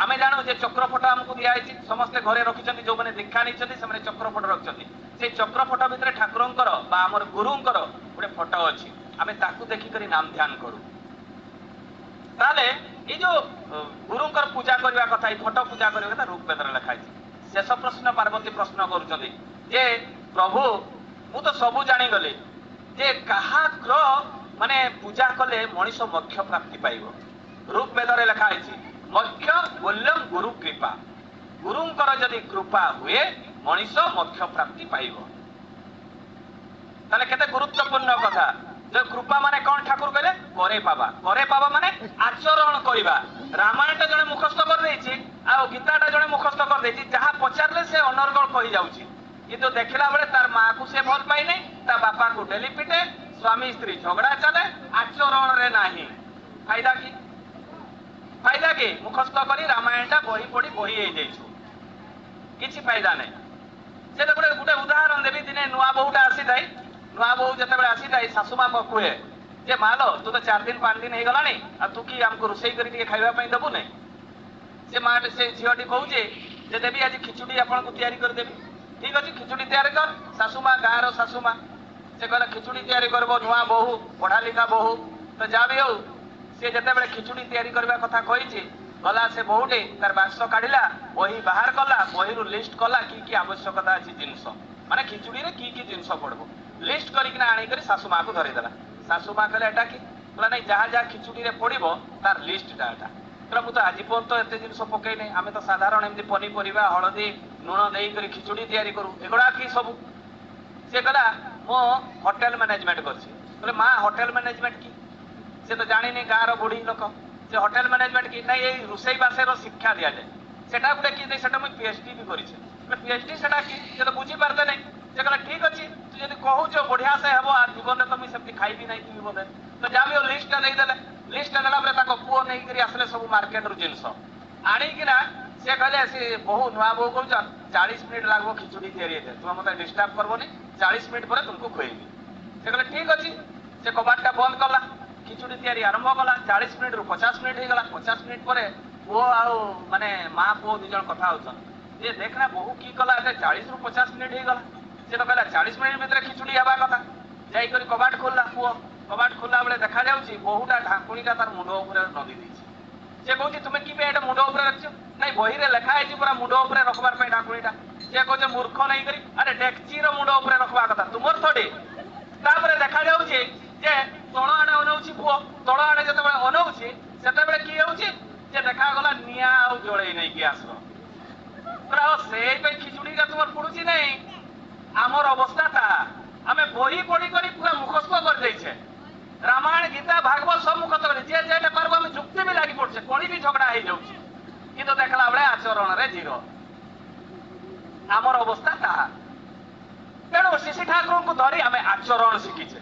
ଆମେ ଜାଣୁ ଯେ ଚକ୍ର ଫଟୋ ଆମକୁ ଦିଆହେଇଛି ସମସ୍ତେ ଘରେ ରଖିଛନ୍ତି ଯୋଉମାନେ ଦୀକ୍ଷା ନେଇଛନ୍ତି ସେମାନେ ଚକ୍ର ଫଟୋ ରଖିଛନ୍ତି ସେଇ ଚକ୍ର ଫଟୋ ଭିତରେ ଠାକୁରଙ୍କର ବା ଆମର ଗୁରୁଙ୍କର ଗୋଟେ ଫଟୋ ଅଛି ଆମେ ତାକୁ ଦେଖିକରି ନାମ ଧ୍ୟାନ କରୁ ତାହେଲେ এই যে গুরুঙ্কর পূজা করা কথা এই ফটো পূজা করা কথা ঋগ্বেদরে লেখা আছে শেষ প্রশ্ন পার্বতী প্রশ্ন করছেন যে প্রভু মু তো সবু জানিগলি যে কাহার মানে পূজা কলে মনিষ মোক্ষ প্রাপ্তি পাইব ঋগ্বেদরে লেখা আছে মোক্ষ মূল্যম গুরু কৃপা গুরুঙ্কর যদি কৃপা হুয়ে মনিষ মোক্ষ প্রাপ্তি পাইব তাহলে কেতে গুরুত্বপূর্ণ কথা যে কৃপা মানে কোন ঠাকুর কইলে করে পাবা মানে আচরণ করিবা রামায়ণটা জনে মুখস্থ করে দেইছি আর গীতাটা জনে মুখস্থ করে দেইছি যাহা পচারলে সে অনর্গল কই যাଉଛି কিন্তু দেখিলা বেলে তার মাকু সে ভাল পাই নাই তা বাপাকু ডেলি পিটে স্বামী স্ত্রী ঝগড়া চলে আচরণরে নাহি ফায়দা কি মুখস্থ করি রামায়ণটা বহি পড়ি বহি হয়ে যাইছু কিছু ফায়দা নাই সেটা গোটে উদাহরণ দেবি দিনে নূয়া বহুটা আসি যাই নূয়া বহু যেতবে আসি যাই শাশুমা কুহে যে মালো তু তো 4 দিন 5 দিন ହେଇଗଲାଣି ଆଉ ତୁ କି ଆମକୁ ରୋଷେଇ କରି ଟିକେ ଖାଇବା ପାଇଁ ଦବୁ ନାହିଁ ସେ ମା ସେ ଝିଅଟି କହୁଛି ଯେ ଦେବି ଆଜି ଖିଚୁଡ଼ି ଆପଣଙ୍କୁ ତିଆରି କରିଦେବି ଠିକ ଅଛି ଖିଚୁଡ଼ି ତିଆରି କର ଶାଶୁମା ଗାଁର ଶାଶୁମା ସେ କହିଲା ଖିଚୁଡ଼ି ତିଆରି କରିବ ନୂଆ ବୋହୂ ପଢା ଲେଖା ବୋହୂ ତ ଯାହା ବି ହଉ ସେ ଯେତେବେଳେ ଖିଚୁଡ଼ି ତିଆରି କରିବା କଥା କହିଛି ଗଲା ସେ ବୋହୂଟି ତାର ବାକ୍ସ କାଢିଲା ବହି ବାହାର କଲା ବହିରୁ ଲିଷ୍ଟ କଲା କି ଆବଶ୍ୟକତା ଅଛି ଜିନିଷ ମାନେ ଖିଚୁଡ଼ିରେ କି ଜିନିଷ ପଡିବ লিস্ট করিকিনা আনিকরি শাশুমাকে ধরেদেলা শাশুমা কলে এটা কি বলে নাই যাহা যাহা খিচুড়িরে পড়িব তার লিস্টটা এটা বলে মু তো আজি পর্যন্ত এতে জিনিস পকাই নাই আমি তো সাধারণ এমনি পনিপরিবা হলদি নুন দেইকরি খিচুড়ি তৈরি করু এগুলা কি সবু সে কলা মো হোটেল ম্যানেজমেন্ট করছি বলে মা হোটেল ম্যানেজমেন্ট কি সে তো জানিনি গাঁর বুড়ি লোক সে হোটেল ম্যানেজমেন্ট কি নাই এই রোষেই বাসের শিক্ষা দিয়া যায় সেটা গোটে কি সেটা মুই পিএইচডি বি করিছি পিএইচডি সেটা কি সে তো বুঝি পারতে নাই ସେ କହିଲା ଠିକ ଅଛି ତୁ ଯଦି କହୁଛ ବଢିଆ ସେ ହେବ ଆଉ ଜୀବନରେ ତ ମୁଁ ସେମିତି ଖାଇବି ନାହିଁ ଥିବି ବୋଧେ ତ ଯାହା ବି ଲିଷ୍ଟଟା ଦେଇଦେଲେ ଲିଷ୍ଟଟା ଦେଲା ପରେ ତାଙ୍କ ପୁଅ ନେଇକରି ଆସିଲେ ସବୁ ମାର୍କେଟରୁ ଜିନିଷ ଆଣିକିନା ସେ କହିଲେ ସେ ବହୁ ନୂଆ ବୋହୂ କହୁଛନ୍ 40 ମିନିଟ୍ ଲାଗବ ଖିଚୁଡ଼ି ତିଆରି ହେଇଥାଏ ତୁମେ ମତେ ଡିଷ୍ଟର୍ବ କରବନି 40 ମିନିଟ୍ ପରେ ତୁମକୁ ଖୁଏଇବି ସେ କହିଲେ ଠିକ ଅଛି ସେ କବାଟଟା ବନ୍ଦ କଲା ଖିଚୁଡ଼ି ତିଆରି ଆରମ୍ଭ କଲା 40 ମିନିଟ୍ରୁ 50 ମିନିଟ୍ ହେଇଗଲା 50 ମିନିଟ୍ ପରେ ପୁଅ ଆଉ ମାନେ ମା ପୁଅ 2 ଜଣ କଥା ହଉଛନ୍ ये देखना बहु की कला 40 ରୁ 50 मिनिट हो गला से तो कहला 40 मिनिट भीतर खिचुड़ी हवा कथा जाई करी कबाट खोलला पुओ कबाट खोलला बेले देखा जाउची बहुटा ढाकुणीटा तार मुंड ऊपर नदी देछि से कहूची तुमे की पे एटा मुंड ऊपर रखछ नहीं बही रे लिखा है पूरा मुंड ऊपर रखबार पे ढाकुणीटा से कहूचे मूर्ख नहीं करी अरे डेक्ची रो मुंड ऊपर रखबा कथा तुमर थोड़ी तापरे देखा जाउची जे तळ आडे अनौची पुओ तळ आडे जते बेले अनौची सेते बेले की होउची जे देखा गला निया आ जोळै नहीं गैस रो पूरा से पे खिचुड़ी का तुमर पड़ुची नहीं आमर अवस्था था आमे बही पढ़ी करी पूरा मुखस्थ कर दै छे रामायण गीता भागवत सब मुखस्थ कर जे जेटे पारबो हम जुक्ति भी लागि पड़छे कोणी भी झगड़ा हे जाउची किंतु देखला बळे आचरण रे जीरो आमर अवस्था ता तेणु शिशि ठाकुर को धरी आमे आचरण शिखिछे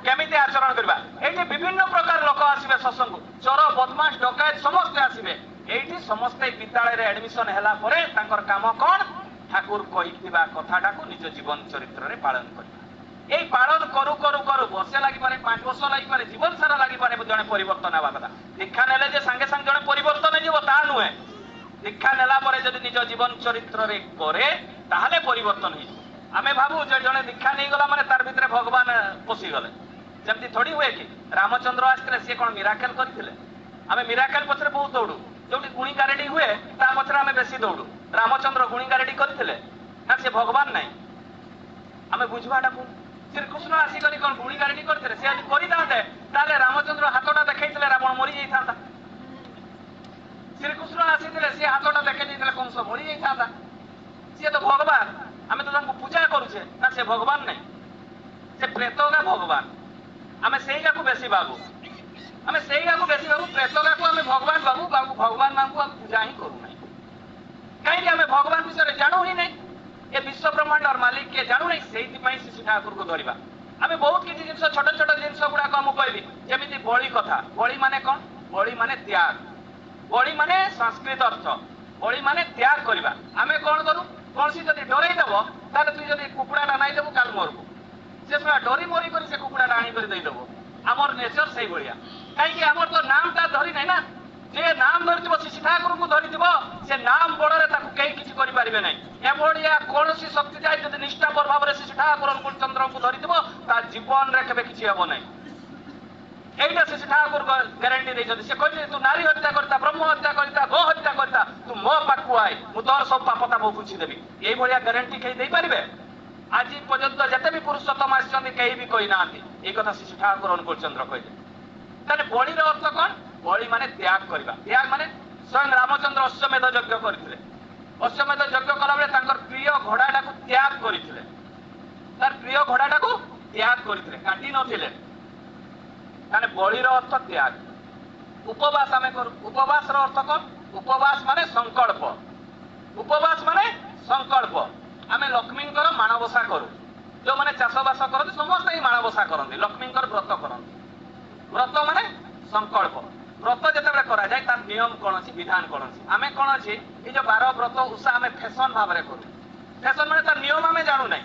केमिति आचरण करबा एठी विभिन्न प्रकार लोक आसीबे सत्संग चोर बदमाश डकैत समस्त आसीबे एठी समस्त विद्यालय रे एडमिशन हैला परे तांकर काम कोन ठाकुर कहिथिबा कथाटा को निज जीवन चरित्र रे पालन करबा এই পালন করু করু করু বর্ষে লাগিপারে 5 বর্ষ লাগিপারে জীবন সারা লাগিপারে জনে পরিবর্তন হওয়া কথা দীক্ষা নেলে যে সাঙ্গে সাঙ্গে জনে পরিবর্তন হয়ে যাব তা নুহে দীক্ষা নেলা পরে যদি নিজ জীবন চরিত্রে করে তাহলে পরিবর্তন হয়ে আমি ভাবু যে জনে দীক্ষা নেই গলা মানে তার ভিতরে ভগবান পশি গলে যেমতি থোড়ি হুয়ে কি রামচন্দ্র আসলে সে কোন মিরাকেল করিଥିଲେ আমি মিরাকেল পছরে বহুত দৌড়ু जोटी गुणीगारेडी हुए ता पछरे आमे बेसी दौड़ू रामचंद्र गुणीगारेडी करथिले ना से भगवान नाही आमे बुझवाटा भूल श्रीकृष्ण आसी करी कोन गुणीगारेडी करथिले से यदि करि दाते ताले रामचंद्र हातोटा देखैथिले रावण मरि जाई थांता श्रीकृष्ण आसीथिले से हातोटा देखै दिथिले कंस मरि जाई थांता से तो भगवान आमे तो तांको पूजा करूछे ना से भगवान नाही से प्रेतोगा भगवान आमे सेईगा को बेसी बाबू आमे सेईगा को बेसी बाबू प्रेतोगा को आमे भगवान बाबू बाबू भगवान मांगू हम पूजा ही करू नहीं कहीं आमे भगवान विषय जानू ही नहीं ये विश्व ब्रह्मांड और मालिक के जानू नहीं सेई पई शिशु ठाकुर को धरिबा आमे बहुत किछि जिंस छोट छोट जिंस गुडा को हम कहबी जेमिति बळी कथा बळी माने कोन बळी माने त्याग बळी माने संस्कृत अर्थ बळी माने त्याग करबा आमे कोन करू कोनसी जदी डरै देबो ताले तू जदी कुकुडाटा नाही देबो काल मरबो से पूरा डरी मरी करी से कुकुडाटा आनी कर देई देबो आमर नेचर सही बढिया काई कि आमर तो नाम ता धरि नै ना जे नाम धरिथिबो शिशि ठाकुर को धरिथिबो से नाम बडरे ताकू केई किछि करि पारिबे नै ए बढिया कोनसी शक्ति जाय जदी निष्ठापर भाबरे शिशि ठाकुर अनुकूल चंद्र को धरिथिबो ता जीवन रे केबे किछि हेबो नै एइटा शिशि ठाकुर ग्यारंटी दै छथि से कहले तू नारी हत्या करता ब्रह्म हत्या करता गो हत्या करता तू मो पाखु आइ मु तोर सब पापता मो पुछि देबी एई बढिया ग्यारंटी केई दै पारिबे आज पर्यंत जते भी पुरुषोत्तम आछन्ति केही भी कहि नांती ए कथा शिशि ठाकुर अनुकूल चंद्र कहले ताले बळी रो अर्थ कोन बळी माने त्याग करबा त्याग माने स्वयं रामचंद्र अश्वमेध यज्ञ करथिले अश्वमेध यज्ञ कला बेले तांकर प्रिय घोड़ाटा को त्याग करथिले तार प्रिय घोड़ाटा को त्याग करथिले काटी नथिले ताने बळी रो अर्थ त्याग उपवास आमे करू उपवास रो अर्थ कोन उपवास माने संकल्प उपवास माने संकल्प आमे लक्ष्मींकर माणबसा करू जो माने चाषबास करते समस्त ही माणबसा करते लक्ष्मींकर व्रत करते व्रत माने संकल्प व्रत जेतेबेले करा जाय तार नियम कोन अछि विधान कोन अछि आमे कोन अछि ए जो 12 व्रत उषा आमे फैशन भाबरे करू फैशन माने तार नियम आमे जानु नै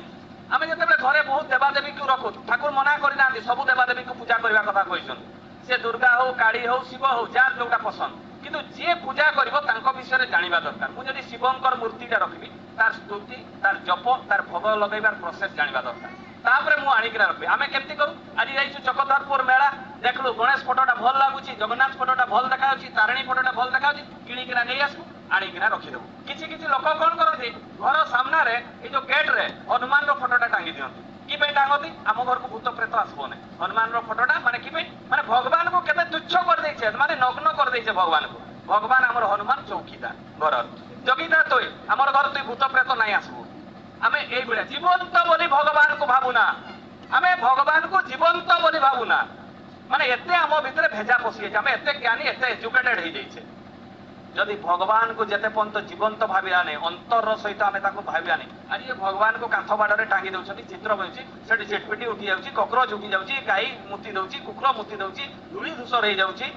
आमे जेतेबेले घरे बहुत देवादेवी को रखू ठाकुर मना करि नांती सब देवादेवी को पूजा करबा कथा कहिसन से दुर्गा हो काली हो शिव हो जार जोटा पसंद किंतु जे पूजा करिवो तांको विषय रे जानिबा दरकार मु जदि शिवंकर मूर्तिटा रखिबी तार स्तुति तार जप तार भोग लगैबार प्रोसेस जानिबा दरकार तापरे मु आनिकरा रखबी आमे केमति करू आज जाइछु चकधरपुर मेला देखलु गणेश फोटोटा भल लागुची जगन्नाथ फोटोटा भल देखाउची तारिणी फोटोटा भल देखाउची किणिकिना नै आसु आनिकिना रखि देबु किछि किछि लोक कोन करथि घर सामना रे ए जो गेट रे हनुमान रो फोटोटा टांगी दियंती कि पे टांगती आम घर को भूत प्रेत आसबो नै हनुमान रो फोटोटा माने कि पे माने भगवान को केते तुच्छ कर दै छै माने नग्न कर दै छै भगवान को भगवान हमर हनुमान चौकीदार घर जगीदार तोय हमर घर तोय भूत प्रेत नै आसबो आमे एई बेला जीवंत बोली भगवान को भाबुना आमे भगवान को जीवंत बोली भाबुना माने एते हम भितरे भेजा पसि छै आमे एते ज्ञानी एते एजुकेटेड हे जाय छै जदि भगवान को जेते पंत जीवंत भाबिया नै अंतर सहित आमे ताको भाबिया नै आज ये भगवान को कांथ बाडरे टांगी दउछथि चित्र बनछि सेठी जेटपिटी उठी जाउछि कॉकरोच उठी जाउछि गाई मुति दउछि कुकुर मुति दउछि धूली धूसर हे जाउछि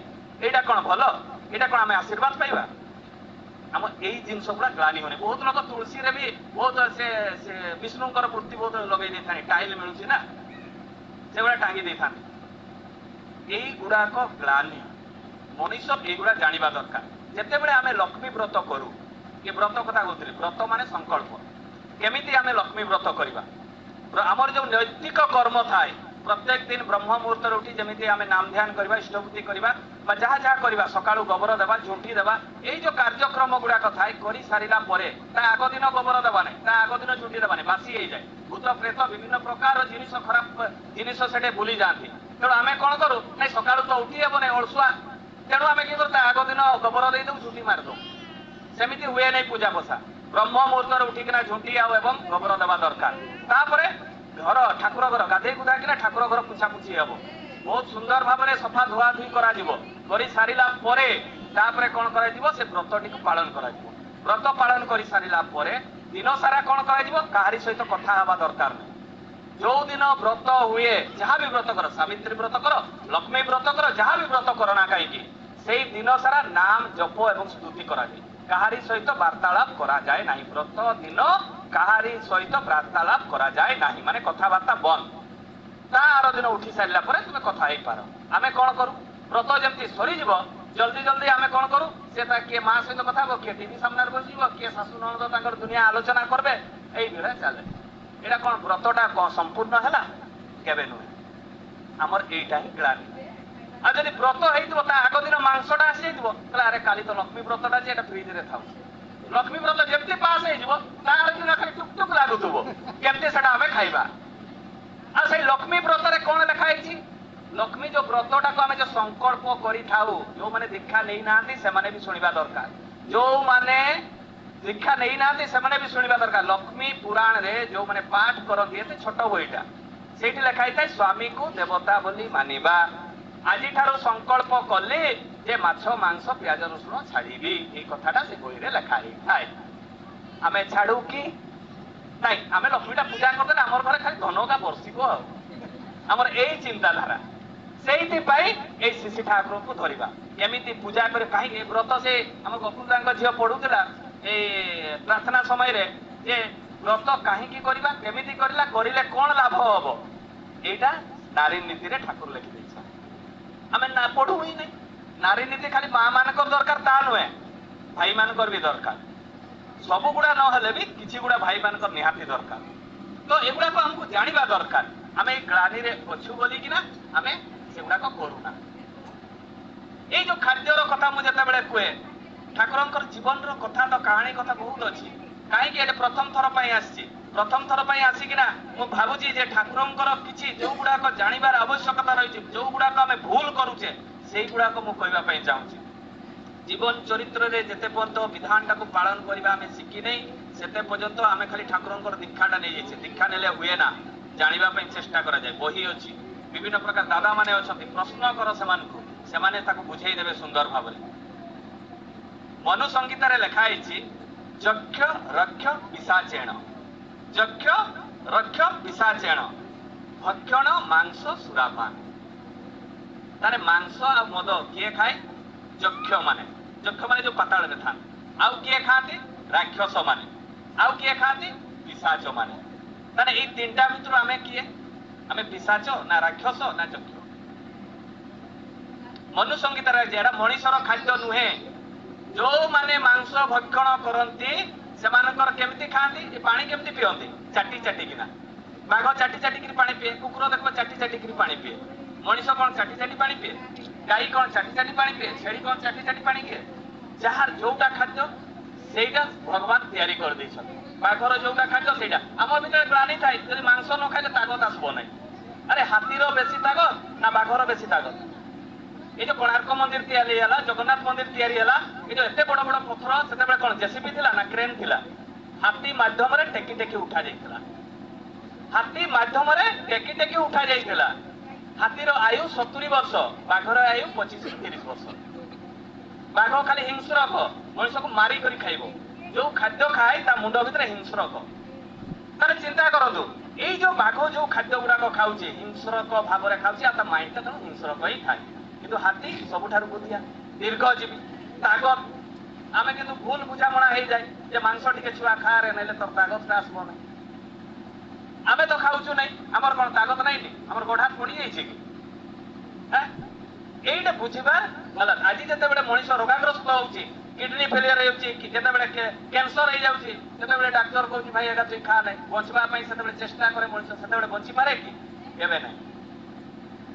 एटा कोन भलो एटा कोन आमे आशीर्वाद पाइबा हम एई जिंस पुरा ग्लानी होने बहुत लोग तुलसी रे भी बहुत से विष्णुकर मूर्ति बहुत लगे दे थानी टाइल मिलुछि ना से गुडा टांगी दे थानी एई गुडा को ग्लानी मनुष्य एई गुडा जानिबा दरकार जेते बेले आमे लक्ष्मी व्रत करू ये व्रत कथा कहते व्रत माने संकल्प केमिति आमे लक्ष्मी व्रत करवा आमर जो नैतिक कर्म थाए प्रत्येक दिन ब्रह्म मुहूर्त उठी जमी आम नाम ध्यान करवा इष्टभूति करवा जहाँ जहाँ करवा सका गोबर देवा झुंटी देवा यही जो कार्यक्रम गुड़ाक थाए कर सारा आग दिन गोबर देवा नहीं आग दिन झुंटी देवा नहीं बासी हो जाए भूत प्रेत विभिन्न प्रकार जिनिस खराब जिनिस से बुली जाती तेणु आम कौन करूँ ना सका तो उठी हे नहीं अड़सुआ तेणु आम कि करूँ आग दिन गोबर दे दू झुंटी मारिदू सेमती हुए नहीं पूजा पोषा ब्रह्म मुहूर्त उठिकिना झुंटी एवं गोबर देवा दरकार तापर घर ठाकुर घर गाधे गुधाकिना ठाकुर घर पुछापुछी हे बहुत सुंदर भाव में सफा धुआ धुई कर सारा कौन कर से व्रत टी पालन कर व्रत पालन कर सारा दिन सारा कौन कर सहित कथा हवा दरकार नहीं जो दिन व्रत हुए जहाँ भी व्रत कर सावित्री व्रत कर लक्ष्मी व्रत कर जहाँ भी व्रत कर ना कहीं से दिन सारा नाम जप एवं स्तुति करा कहारी सहित वार्तालाप करा जाए नहीं व्रत दिन कहारी सहित वार्तालाप करा जाए नहीं माने कथबार्ता बंद तार दिन उठी सारा तुम कथा हो पार आम कौन करूँ व्रत जमी सरीज जल्दी जल्दी आम कौन करूँ से किए माँ सहित कथा हे किए टीवी सामने बस किए शाशु नणद दुनिया आलोचना करबे ये चले यहाँ कौन व्रतटा कौन संपूर्ण है केवे नुहे आमर यहीटा ही ग्लानी आ जब व्रत हो आग दिन मांसटा आसी जाए अरे काली तो लक्ष्मी व्रतटा जे फ्रिज रे था लक्ष्मी व्रत जमी पास होर दिन खाली टुक टुक लगुव केमती से आम खाइबा आ से लक्ष्मी व्रत रे कौन लिखाई लक्ष्मी जो व्रतटा को आम जो संकल्प करूँ जो मैंने दीक्षा नहीं ना से भी शुणा दरकार जो मैंने दीक्षा नहीं ना से भी शुणा दरकार लक्ष्मी पुराण रे जो मैंने पाठ करते छोट बईटा से लिखाई था स्वामी को देवता बोली मानिबा आज ठारू संकल्प कले जे माछ मांस प्याज रसुण छाड़बी ये कथाटा से बही रे लिखाई थाए आम छाड़ू कि नहीं आम लक्ष्मीटा पूजा करदे आम घर खाली धनका बर्षिब आमर यही चिंताधारा से शिशि ठाकुर को धरवा एमती पूजा कर कहीं व्रत से आम गोकुलदा झील पढ़ुला प्रार्थना समय रे जे व्रत कहीं करवा केमिति करला करिले कौन लाभ हम यहाँ नारी नीति रे ठाकुर लिखि आम ना पढ़ू ही नहीं नारी नीति खाली माँ मान दरकार ता नुहे भाई मान भी दरकार सब गुड़ा ना भी किसी गुड़ा भाई मान निहाती दरकार तो एगुड़ा को हमको जानिबा दरकार आम ग्लानी रे अच्छु बोली कि ना आम से गुड़ाक करूना ये जो खाद्यर कथा मुझे कहे ठाकुर जीवन कथा तो कहानी कथा बहुत अच्छी कहीं प्रथम थर पर आसी प्रथम थर पर आसिकिना मु भावुची जे ठाकुर किसी जो गुड़ाक जानवर आवश्यकता रही जो गुड़ाक आम भूल करुचे से गुड़ाक मुझे चाहूँगी जीवन चरित्र रे जेते पर्यंत विधानटा को पालन करवा आम शिखी नहीं सेते पर्यंत आम खाली ठाकुर दीक्षाटा नहीं जाइए दीक्षा नेले हुए ना जानापी चेष्टा करा जाए बही अच्छी विभिन्न प्रकार दादा माने अच्छा प्रश्न कर से बुझे देवे सुंदर भाव मनु संगीत लिखाई यक्ष रक्ष पिशाचेण यक्ष रक्ष पिशाचेण भक्षण मांस सुरापान तारे मांस आ मद किए खाए यक्ष माने जो पाताल में था आउ किए खाते राक्षस माने आउ किए खाते पिशाच माने ताने ये तीनटा भितर आमे किए आमे पिशाच ना राक्षस ना यक्ष मनु संगीत जेड़ा मनीषर खाद्य नुहे जो माने मांस भक्षण करती से केमती खाती पानी केमती पियंती चाटी चाटी किना बाघ चाटी चाटी की पानी पिए कुकुर देखो चाटी चाटी की पानी पिए मनीष कौन चाटी चाटी पानी पिए गाई कौन चाटी चाटी पानी पिए छेड़ी कौन चाटी चाटी पानी पिए जार जोटा खाद्य सेटा भगवान तैयारी कर देछन बाघर जोटा खाद्य सेटा आम भीतर ग्लानी थाए यदि मांस न खाइले ताकत आसबो नहीं अरे हाथीर बेसी ताकत ना बाघर बेसी ताकत ये जो कोणार्क मंदिर तैयारी है जगन्नाथ मंदिर तैयारी है ये जो एते बड़ बड़ पत्थर से कौन जेसीबी थिला ना क्रेन थिला हाथी माध्यम रे टेकी टेकी उठा जाइथिला हाथी माध्यम रे टेकी टेकी उठा जाइथिला हाथीर आयु 70 वर्ष बाघर आयु 25-30 वर्ष बाघ खाली हिंस्रक मनुष्य को मारी करी खाइबो जो खाद्य खाए ता मुंड भितर हिंस्रक तारे चिंता करतु ये जो बाघ जो खाद्य गुड़ाक खाऊचे हिंस्रक भाव में खाऊचे आ माइंड ता हिंस्रक ही खाए किंतु हाथी सबुठारु बुद्धिया दीर्घजीवी ताकत आमे किंतु भूल बुझामणा हो जाए जे मांस टिके छुआ खा रे नले तोर ताकत आसबो नहीं आमे तो खाऊछु नहीं हमर कोन ताकत नहीं नी हमर गोढ़ा पड़ी जाई छै कि एइटा बुझिबा गलत आज जते बेले मनुष्य रोगाग्रस्त होउछि किडनी फेलियर होते कैंसर हो जाऊँगी से डाक्तर कौन भाई एगा तुम खा ना बचवाई से चेष्टा करे मनुष्य से बची पारे कि एवं ना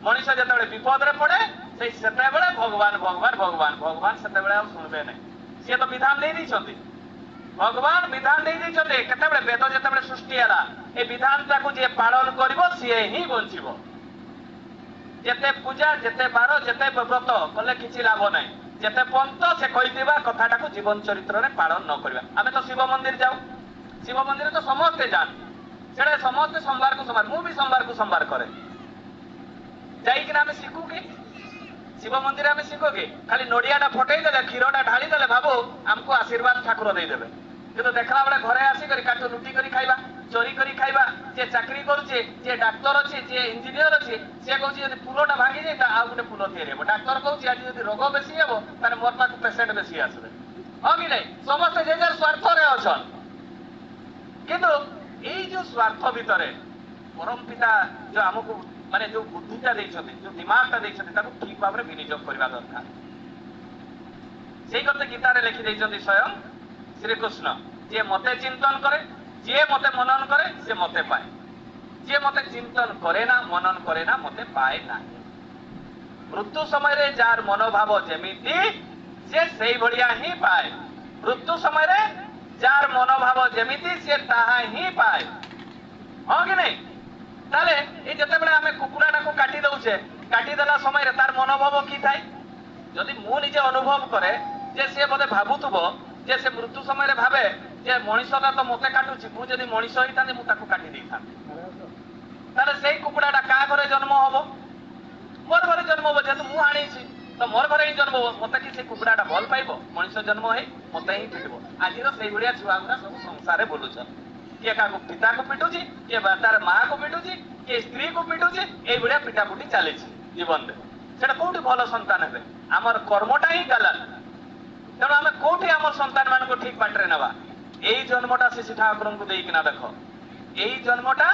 मनुष्य जो विपद पड़े से भगवान भगवान भगवान भगवान से शुणवे ना सी तो विधान दे दी भगवान विधान दे दी केते वेद जो सृष्टि है ये विधान जी पालन कर सी ही बंचब जेते पूजा जेते बार जेते व्रत कले किसी लाभ ना जेते पंत से कहीदेवा कथाटा को जीवन चरित्र में पालन न करवा आम तो शिव मंदिर जाऊ शिव मंदिर तो समस्ते जाते से समस्ते सोमवार को सोमवार मुझे सोमवार को सोमवार करे जाइकिना आम शिखु कि शिव मंदिर आम शिखु कि खाली नड़ियाटा फटेदेले क्षीरटा ढालीदेले भाबू आमको आशीर्वाद ठाकुर देदेवे कि देखला बेले घरे आसिक काठ लुटी कर खाइबा चोरी करी खाइबा जे चाकरी करुचे जे डाक्तर अच्छे जे इंजीनियर अच्छे सी कौन पुलटा भांगी जाए आउ गोटे पुल या डाक्तर कौन आज जब रोग बेसी हे तार मोर पाक पेसेंट बेसी आसवे हाँ कि नहीं समस्ते जे जार स्वार्थ अच्छन किंतु यही जो स्वार्थ भितर परम पिता जो आमको माने जो बुद्धिटा देइछथि जो दिमागटा देइछथि ताको ठीक भाव में विनियोग करबा दरकार सेही कते गीतारे लिखि देइछथि स्वयं श्री कृष्ण जे मते चिंतन करे जे मते मनन करे से मते पाए जे मते चिंतन करे ना मनन करे ना मते पाए ना मृत्यु समय रे जार मनोभाव जेमिति से सेही भड़िया ही पाए मृत्यु समय रे जार मनोभाव जेमिति से ताहा ही पाए हाँ कि नहीं ताले ये जते बेले आमे कुकुराटा को काटी दउछे काटी देला समय रे तार मनोभाव की थाई जदि मु निजे अनुभव करे जे से बोले भाबुतबो जे से मृत्यु समय रे भाबे जे मनीषटा तो मते काटुची मु जदि मनीष होई ताने मु ताको काटी देई था ताले सेही कुकुराटा का घरे जन्म हबो मोर घरे जन्म हबो जेतु मु आनीछि तो मोर घरे ही जन्म हबो मते कि से कुकुराटा भल पाइबो मनीष जन्म हे मते ही पिटबो आजिरो सेही भलिया छुआ गुरा सब संसार रे बोलुछन किए का पिता को पिटुची किए तार माँ को पिटुची किए स्त्री को पिटुची ए भलिया पिटापुटी चलीछि जीवन रे सेटा कोठी भल संतान हे हमर कर्मटा ही गलत तेणु आम कौटी आम संतान मान को ठीक बाटे नवा यही जन्मटा शिशु ठाकुर को देकिना देख यही जन्मटा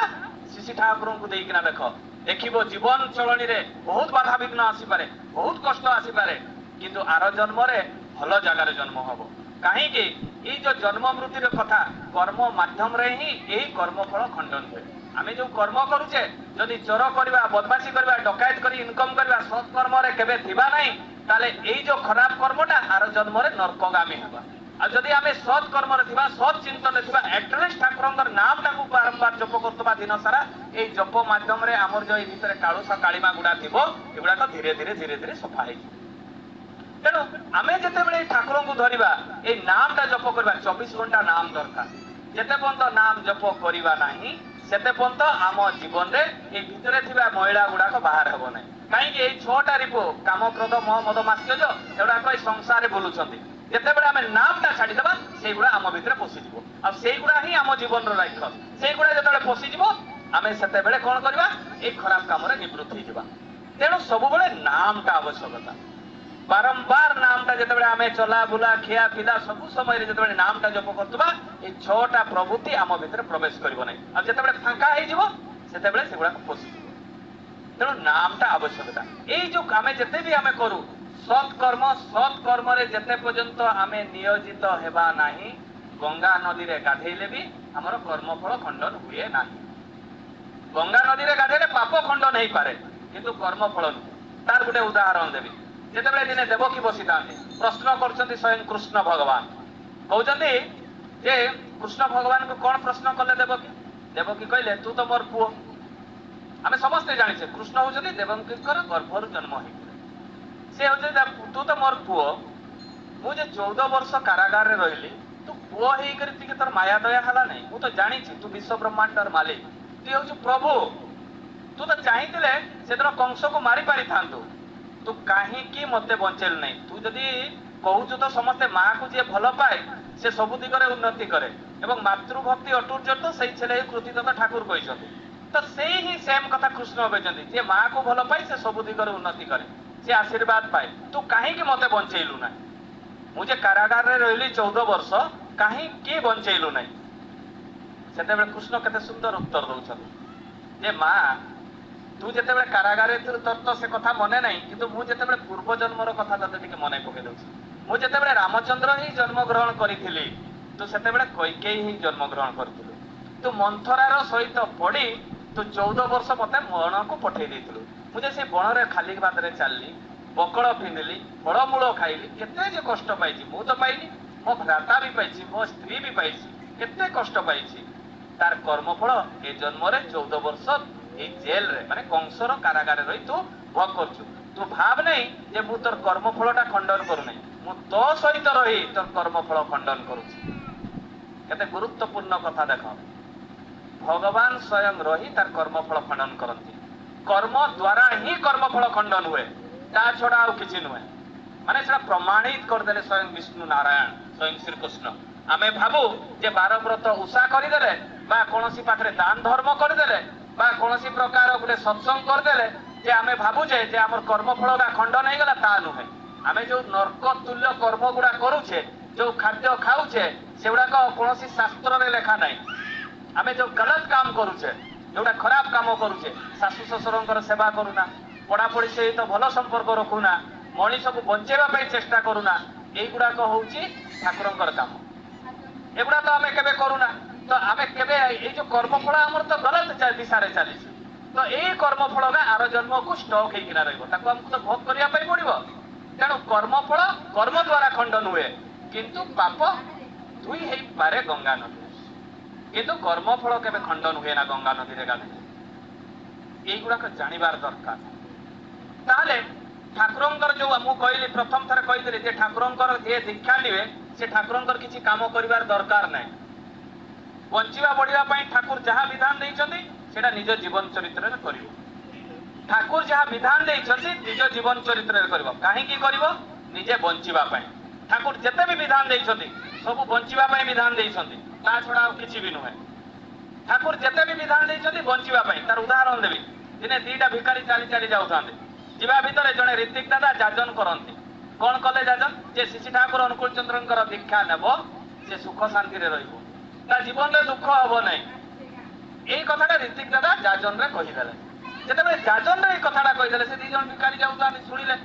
शिशु ठाकुर को देकिना देख देखिबो जीवन चलनी रे बहुत बाधा विघ्न आसीपारे बहुत कष्ट आसीपारे किंतु आर जन्म रे भल जगार जन्म हबो कहीं ये जो जन्म मृत्यु कथा कर्म माध्यम रे ही यही कर्म फल खंडन हुए आम जो कर्म करुचे जदि चोर करवा बदमाशी करवा डकायत करी इनकम करवा सत्कर्म रे केबे थिबा नहीं ताले यही जो खराब कर्मटा आर जन्म रे नरकगामी हेबा आ जदि आमे सत् कर्म रे थिबा सत् चिंतन रे थिबा एटलिस्ट ठाकुरंकर नाम टाकू बारंबार जप करतबा दिन सारा ए जप माध्यम रे हमर जो ए भितर काळुसा काळीमा गुडा थिबो एगुडा को धीरे धीरे सफा हे तेणु आमे जेते बेले ठाकुर को धरिबा ए नामटा जप करबा 24 घंटा नाम दरकार जेते पर्यंत नाम जप करिबा नाही सेते पर्यंत आम जीवन रे ए भितरे थिबा महिला गुडा को बाहर हेबो नै कहीं ये 6टा रिपो काम क्रोध मोह मद मात्सर्य एगुडा को संसार रे बोलुछंती जेते बेले आमे नामटा छाडी देबा सेई गुडा आम भितरे पसि जिवो आ सेई गुडा ही आम जीवन रो राइखस सेई गुडा जेते बेले पसि जिवो आमे सेते बेले कोन करबा ए खराब काम रे निवृत्त हो जिवा तेणु सब बेले नामटा आवश्यकता बारंबार नामटा जेतेबेले आमे चला बुला खिया पिला सब समय रे जेतेबेले नामटा जप करतबा ए 6टा प्रवृत्ति आम भितर प्रवेश करबो नै आ जेतेबेले फांका हे जिवो सेतेबेले सेगुडा पसि तेणु नामटा आवश्यकता एई जो आमे जेते भी आमे करू सत्कर्म रे जेते पर्यंत आमे नियोजित हेबा नाही गंगा नदी रे गाधेइले भी हमर कर्मफल खंडन हुए नाही गंगा नदी रे गाधेले पाप खंडन हेई पारे किंतु कर्मफल तार गुटे उदाहरण देबी जेतेबेले दिने देवकी बसी थांते प्रश्न करछन्ती स्वयं कृष्ण भगवान कहउछन्ती जे कृष्ण भगवान को कोन प्रश्न कले देवकी कहले तू तो मोर पुओ आमे समस्ते जानिछे कृष्ण होछन्ती देवकीकर गर्भरु जन्म हे से होछे तू तो मोर पुओ मु जे 14 वर्ष कारागार रे रहिली तू पुओ हेई करी तिके तोर माया दया हला नै मु तो जानिछि तू विश्व ब्रह्मांडर मालिक तू होछु प्रभु तू तो चाहिथिले सेदर कंस को मारी पारि थांतु तू कहीं की मते बंचेल नहीं तू जदि कहूचु तो समस्ते माँ को जी भल पाए से सबु दिगरे उन्नति करे एवं मातृभक्ति अटूर्जत से छेले कृतिदत्त ठाकुर कहते तो से ही सेम कथा कृष्ण कहते जे माँ को भल पाए से सबु दिगरे उन्नति करे से आशीर्वाद पाए तू कहीं की मते बंचेलु ना मुझे कारागार रे रहिली 14 वर्ष कहीं की बंचेलु ना सेते बेले कृष्ण केते सुंदर उत्तर दउछन जे माँ तू जेते कारागार तोर तो से कथा मने नहीं किंतु मु जेते पूर्व जन्मर कथा तते टिके मने पके दउछि ମୁଁ ଯେତେବେଳେ ରାମଚନ୍ଦ୍ର ହିଁ ଜନ୍ମଗ୍ରହଣ କରିଥିଲି ତୁ ସେତେବେଳେ କୈକେୟୀ ହିଁ ଜନ୍ମଗ୍ରହଣ କରିଥିଲୁ। ତୁ ମନ୍ଥରାର ସହିତ ପଡି ତୁ 14 ବର୍ଷ ମତେ ବଣକୁ ପଠେଇ ଦେଇଥିଲୁ। ମୁଁ ଯେ ସେ ବଣରେ ଖାଲି ପାଦରେ ଚାଲିଲି, ବକଳ ପିନ୍ଧିଲି, ଫଳମୂଳ ଖାଇଲି, କେତେ ଯେ କଷ୍ଟ ପାଇଛି। ମୁଁ ତ ପାଇନି, ମୋ ଭ୍ରାତା ବି ପାଇଛି, ମୋ ସ୍ତ୍ରୀ ବି ପାଇଛି, କେତେ କଷ୍ଟ ପାଇଛି। ତାର କର୍ମଫଳ ଏ ଜନ୍ମରେ 14 ବର୍ଷ এই জেলরে মানে কংসর কারাগারে রই তু ভোগ করছু। তু ভাব নাই যে মু তোর কর্মফলটা খণ্ডন করু নাই, মু তো সহিত রহি তোর কর্মফল খণ্ডন করুছি। কেতে গুরুত্বপূর্ণ কথা দেখ, ভগবান স্বয়ং রহি তার কর্মফল খণ্ডন করନ୍ତି। কর্ম দ্বারা হি কর্মফল খণ্ডন হুয়ে, তা ছড়া আর কিছু নুহে। মানে সেটা প্রমাণিত করদেলে স্বয়ং বিষ্ণু নারায়ণ, স্বয়ং শ্রীকৃষ্ণ। আমি ভাবু যে 12 ব্রত উষা করিদেলে বা কোনসি পাখরে দান ধর্ম করিদেলে বা কোনসি প্রকার গোটে সৎসঙ্গ করিদেলে যে আমি ভাবুছে যে আমার কর্মফল খণ্ডন হয়ে গলা, তা নুহে। আমি যে নর্ক তুল্য কর্ম গুড়া করুছে, যে খাদ্য খাউছে, সেগুড়াক কোনসি শাস্ত্রে লেখা নাই। আমি যে গলত কাম করুছে, যেটা খারাপ কাম করুছে, শাশু শ্বশুরঙ্কর সেবা করুনা, পড়াপড়ি সহিত ভালো সম্পর্ক রখুনা, মনিষকু বঞ্চাইবা পাই চেষ্টা করুনা, এইগুড়াক হচ্ছে ঠাকুরঙ্কর কাম। এগুড়া তো আমি কেবে করুনা। তো আমি কেবে এই যে কর্মফল আমার তো গলত দিশারে চালিছে, তো এই কর্মফল আর জন্মকু স্টক হইকিনা রহব, তাকে আমি তো ভোগ করিয়া পাই পড়িব। তেণু কর্মফল কর্ম দ্বারা খণ্ডন হুয়ে, কিন্তু পাপ ধুই হই পারে গঙ্গা নদী, কিন্তু কর্মফল কেবে খণ্ডন হুয়ে না গঙ্গা নদীরে গাধে। এইগুড়াক জানিবার দরকার। তাহলে ঠাকুরঙ্কর যে মু কইলি প্রথম থরে কইলি যে ঠাকুরঙ্কর যে দীক্ষা নিবে সে ঠাকুরঙ্কর কিছু কাম করিবার দরকার নাই। বঞ্চিবা বড়িবা পাই ঠাকুর যাহা বিধান দেইছন্তি সেটা নিজ জীবন চরিত্রে করিব। ঠাকুর যাহা বিধান দেইছন্তি নিজ জীবন চরিত্রে করিব। কাহিকি করিব? নিজে বঞ্চিবা পাই। ঠাকুর যেতে বি বিধান দেইছন্তি সবু বঞ্চিবা পাই বিধান দেইছন্তি, তা ছড়া আর কিছু বি নুহে। ঠাকুর যেতে বি বিধান দেইছন্তি বঞ্চিবা পাই। তার উদাহরণ দেবি। দিনে দুইটা ভিখারি চালি চালি যাউথান্তে, ଯିବା ଭିତରେ ଜଣେ ঋତିକ ଦାଦା ଯାଜନ କରନ୍ତି। କଣ କଲେ ଯାଜନ? ଯେ ଶିଶି ଠାକୁର ଅନୁକୂଳ ଚନ୍ଦ୍ରଙ୍କର ଦୀକ୍ଷା ନେବ ସେ ସୁଖ ଶାନ୍ତିରେ ରହିବ, ତା ଜୀବନରେ ଦୁଃଖ ହବ ନାହିଁ। এই কথাটা ঋତିକ ଦାଦା ଯାଜନରେ କହିଦେଲେ। ଯେତେବେଳେ ଯାଜନରେ এই କଥାଟା କହିଦେଲେ, ସେ ଦି ଜଣ ଭିକାରୀ ଯାଉଥାନ୍ତି ଶୁଣିଲେ।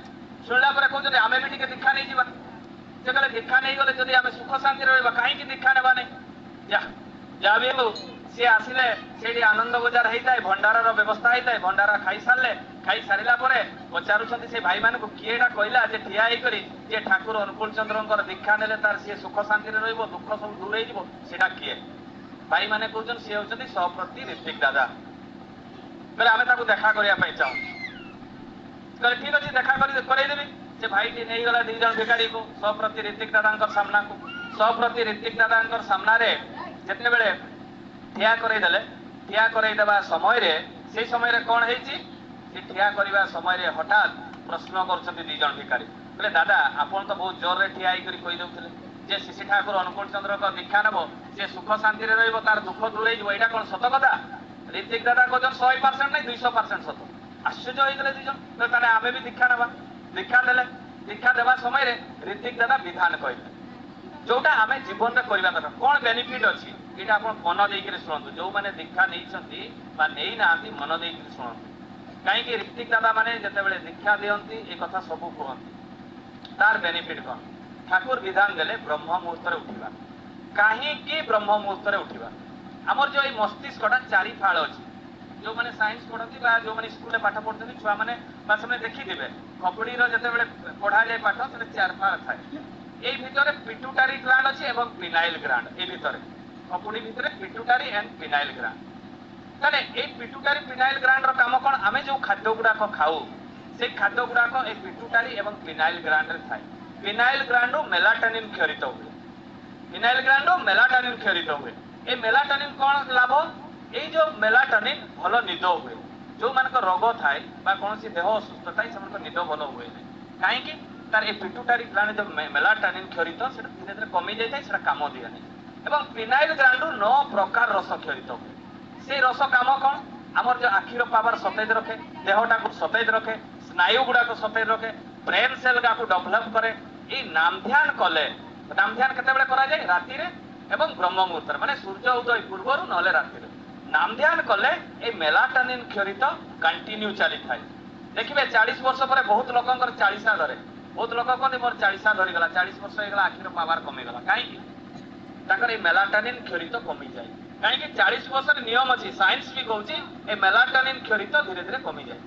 ଶୁଣିଲା ପରେ କହୁଛନ୍ତି ଆମେ ବି ଟିକେ ଦୀକ୍ଷା ନେଇଯିବା। ସେ କହିଲେ ଦୀକ୍ଷା ନେଇଗଲେ ଯଦି ଆମେ ସୁଖ ଶାନ୍ତିରେ ରହିବା, କାହିଁକି ଦୀକ୍ଷା ନେବା ନାହିଁ? ଯାହା ବି ହଉ ସିଏ ଆସିଲେ, ସେଇଠି ଆନନ୍ଦ ବଜାର ହେଇଥାଏ, ଭଣ୍ଡାରର ବ୍ୟବସ୍ଥା ହେଇଥାଏ। ଭଣ୍ଡାର ଖାଇସାରିଲେ, ଖାଇସାରିଲା ପରେ ପଚାରୁଛନ୍ତି ସେ ଭାଇମାନଙ୍କୁ, କିଏ ଏଟା କହିଲା ଯେ ଠିଆ ହେଇକରି ଯେ ଠାକୁର ଅନୁକୂଳ ଚନ୍ଦ୍ରଙ୍କର ଦୀକ୍ଷା ନେଲେ ତାର ସିଏ ସୁଖ ଶାନ୍ତିରେ ରହିବ, ଦୁଃଖ ସବୁ ଦୂର ହେଇଯିବ, ସେଟା କିଏ? ଭାଇମାନେ କହୁଛନ୍ତି ସିଏ ହଉଛନ୍ତି ସପ୍ରତି ଋତିକ ଦାଦା। କହିଲେ ଆମେ ତାକୁ ଦେଖା କରିବା ପାଇଁ ଚାହୁଁ। କହିଲେ ଠିକ ଅଛି, ଦେଖା କରେଇଦେବି। ସେ ଭାଇଟି ନେଇଗଲା ଦି ଜଣ ଭିକାରୀକୁ ସପ୍ରତି ଋତିକ ଦାଦାଙ୍କର ସାମ୍ନାକୁ। ସପ୍ରତି ଋତିକ ଦାଦାଙ୍କର ସାମ୍ନାରେ ଯେତେବେଳେ ଠିଆ କରେଇଦେଲେ, ଠିଆ କରେଇଦେବା ସମୟରେ ସେଇ ସମୟରେ କଣ ହେଇଛି? ସେ ଠିଆ କରିବା ସମୟରେ ହଠାତ୍ ପ୍ରଶ୍ନ କରୁଛନ୍ତି ଦି ଜଣ ଭିକାରୀ। କହିଲେ ଦାଦା ଆପଣ ତ ବହୁତ ଜୋରରେ ଠିଆ ହେଇକରି କହିଦେଉଥିଲେ ଯେ ଶିଶି ଠାକୁର ଅନୁକୂଳ ଚନ୍ଦ୍ରଙ୍କ ଦୀକ୍ଷା ନେବ, ସେ ସୁଖ ଶାନ୍ତିରେ ରହିବ, ତାର ଦୁଃଖ ଦୂର ହେଇଯିବ, ଏଇଟା କଣ ସତ କଥା? ঋতিক ଦାଦା କହୁଛନ୍ତି 100% ନାଇଁ 200% ସତ। ଆଶ୍ଚର୍ଯ୍ୟ ହେଇଗଲେ ଦି ଜଣ। ତାହେଲେ ଆମେ ବି ଦୀକ୍ଷା ନେବା। ଦୀକ୍ଷା ଦେଲେ। ଦୀକ୍ଷା ଦେବା ସମୟରେ ঋତିକ ଦାଦା ବିଧାନ କହିଲେ, ଯୋଉଟା ଆମେ ଜୀବନରେ କରିବା ଦରକାର। କଣ ବେନିଫିଟ ଅଛି ଏଇଟା ଆପଣ ମନ ଦେଇକିରି ଶୁଣନ୍ତୁ। ଯୋଉମାନେ ଦୀକ୍ଷା ନେଇଛନ୍ତି ବା ନେଇନାହାନ୍ତି ମନ ଦେଇକିରି ଶୁଣନ୍ତୁ। କାହିଁକି ঋତିକ ଦାଦା ମାନେ ଯେତେବେଳେ ଦୀକ୍ଷା ଦିଅନ୍ତି ଏ କଥା ସବୁ କୁହନ୍ତି। ତାର ବେନିଫିଟ କଣ? ଠାକୁର ବିଧାନ ଦେଲେ ବ୍ରହ୍ମ ମୁହୂର୍ତ୍ତରେ ଉଠିବା। କାହିଁକି ବ୍ରହ୍ମ ମୁହୂର୍ତ୍ତରେ ଉଠିବା? ଆମର ଯୋଉ ଏଇ ମସ୍ତିଷ୍କଟା 4 ଫାଳ ଅଛି। ଯୋଉମାନେ ସାଇନ୍ସ ପଢନ୍ତି ବା ଯୋଉମାନେ ସ୍କୁଲରେ ପାଠ ପଢୁଛନ୍ତି ଛୁଆମାନେ ବା ସେମାନେ ଦେଖିଥିବେ, ଖପୁଡିର ଯେତେବେଳେ ପଢାଯାଏ ପାଠ ସେଟା 4 ଫାଳ ଥାଏ। এই ভিতরে পিটুটারি গ্ল্যান্ড আছে এবং পিনাইল গ্ল্যান্ড। এই ভিতরে খপুড়ি ভিতরে পিটুটারি এন্ড পিনাইল গ্ল্যান্ড। তাহলে এই পিটুটারি পিনাইল গ্ল্যান্ডর কাম কোন? আমি যে খাদ্য গুড়াক খাও সেই খাদ্য গুড়াক এই পিটুটারি এবং পিনাইল গ্ল্যান্ডরে থাকে। পিনাইল গ্ল্যান্ডরু মেলাটোনিন ক্ষরিত ହୁଏ। পিনাইল গ্ল্যান্ডরু মেলাটোনিন ক্ষরিত ହୁଏ। এই মেলাটোনিন কোন লাভ? এই যে মেলাটোনিন ভালো নিদ ହୁଏ। जो मानक रोग थाए बा कोनोसी देह असुस्थ थाए सेमानक निद भलो हुए नहीं। काहेकि तार ए पिट्यूटारी ग्लैंड जो मेलाटोनिन क्षरित सेटा धीरे धीरे कमी जाय थाए, सेटा काम दिए नहीं। एवं पिनाइल ग्लैंड 9 प्रकार रस क्षरित हुए। से रस काम कौन? आमर जो आखिर पावर सतेज रखे, देहटा को सतेज रखे, स्नायु गुड़ा को सतेज रखे, ब्रेन सेल का डेभलप करे। ये नाम ध्यान कले, नाम ध्यान केतेबेले करा जाय? राति रे एवं ब्रह्म मुहूर्त माने सूर्य उदय पूर्वरु नले राति रे नाम ध्यान कले ए मेलाटोनिन क्षरित कंटिन्यू चली थाए। देखिए 40 वर्ष पर बहुत लोकंकर 40 धरे ବହୁତ ଲୋକ କହନ୍ତି ମୋର 40 ଧରିଗଲା, 40 ବର୍ଷ ହେଇଗଲା, ଆଖିର ପାୱାର କମିଗଲା। କାହିଁକି? ତାଙ୍କର ଏଇ ମେଲାଟୋନିନ୍ କ୍ଷରିତ କମିଯାଏ। କାହିଁକି? 40 ବର୍ଷର ନିୟମ ଅଛି, ସାଇନ୍ସ ବି କହୁଛି ଏ ମେଲାଟୋନିନ୍ କ୍ଷରିତ ଧୀରେ ଧୀରେ କମିଯାଏ।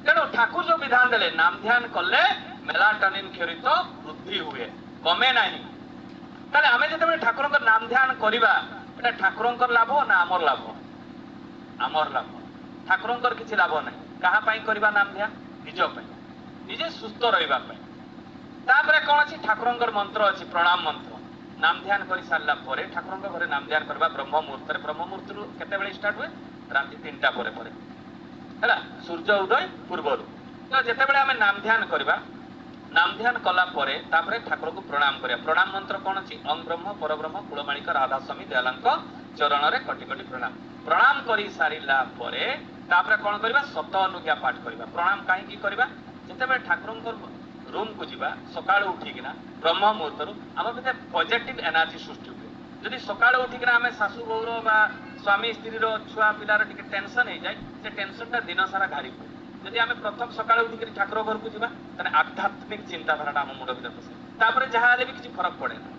ତେଣୁ ଠାକୁର ଯୋଉ ବିଧାନ ଦେଲେ ନାମ ଧ୍ୟାନ କଲେ ମେଲାଟୋନିନ୍ କ୍ଷରିତ ବୃଦ୍ଧି ହୁଏ, କମେ ନାହିଁ। ତାହେଲେ ଆମେ ଯେତେବେଳେ ଠାକୁରଙ୍କ ନାମ ଧ୍ୟାନ କରିବା ଏଟା ଠାକୁରଙ୍କର ଲାଭ ନା ଆମର ଲାଭ? ଆମର ଲାଭ। ଠାକୁରଙ୍କର କିଛି ଲାଭ ନାହିଁ। କାହା ପାଇଁ କରିବା ନାମ ଧ୍ୟାନ? ନିଜ ପାଇଁ, ନିଜେ ସୁସ୍ଥ ରହିବା ପାଇଁ। ତାପରେ କଣ ଅଛି? ଠାକୁରଙ୍କର ମନ୍ତ୍ର ଅଛି, ପ୍ରଣାମ ମନ୍ତ୍ର। ନାମ ଧ୍ୟାନ କରି ସାରିଲା ପରେ ଠାକୁରଙ୍କ ଘରେ ନାମ ଧ୍ୟାନ କରିବା ବ୍ରହ୍ମ ମୁହୂର୍ତ୍ତରେ। ବ୍ରହ୍ମ ମୁହୂର୍ତ୍ତରୁ କେତେବେଳେ ଷ୍ଟାର୍ଟ ହୁଏ? ରାତି 3ଟା ପରେ ପରେ, ହେଲା, ସୂର୍ଯ୍ୟ ଉଦୟ ପୂର୍ବରୁ। ତ ଯେତେବେଳେ ଆମେ ନାମ ଧ୍ୟାନ କରିବା, ନାମ ଧ୍ୟାନ କଲା ପରେ ତାପରେ ଠାକୁରଙ୍କୁ ପ୍ରଣାମ କରିବା। ପ୍ରଣାମ ମନ୍ତ୍ର କଣ ଅଛି? ଓಂ ବ୍ରହ୍ମ ପରବ୍ରହ୍ମ କୁଳମାଣିକ ରାଧାସ୍ୱାମୀ ଦୟାଳଙ୍କ ଚରଣରେ କୋଟି କୋଟି ପ୍ରଣାମ। ପ୍ରଣାମ କରି ସାରିଲା ପରେ ତାପରେ କଣ କରିବା? ସତ ଅନୁଜ୍ଞା ପାଠ କରିବା। ପ୍ରଣାମ କାହିଁକି କରିବା? ଯେତେବେଳେ ଠାକୁରଙ୍କ ରୁମକୁ ଯିବା ସକାଳୁ ଉଠିକିନା ବ୍ରହ୍ମ ମୁହୂର୍ତ୍ତରୁ ଆମ ଭିତରେ ପଜିଟିଭ ଏନର୍ଜି ସୃଷ୍ଟି ହୁଏ। ଯଦି ସକାଳୁ ଉଠିକିନା ଆମେ ଶାଶୁ ବୋଉର ବା ସ୍ୱାମୀ ସ୍ତ୍ରୀର ଛୁଆ ପିଲାର ଟିକେ ଟେନସନ ହେଇଯାଏ, ସେ ଟେନସନଟା ଦିନ ସାରା ଘାରି ହୁଏ। ଯଦି ଆମେ ପ୍ରଥମ ସକାଳୁ ଉଠିକି ଠାକୁର ଘରକୁ ଯିବା ତାହେଲେ ଆଧ୍ୟାତ୍ମିକ ଚିନ୍ତାଧାରାଟା ଆମ ମୁଣ୍ଡ ଭିତରେ ପଶେ। ତାପରେ ଯାହା ହେଲେ ବି କିଛି ଫରକ ପଡେ ନା।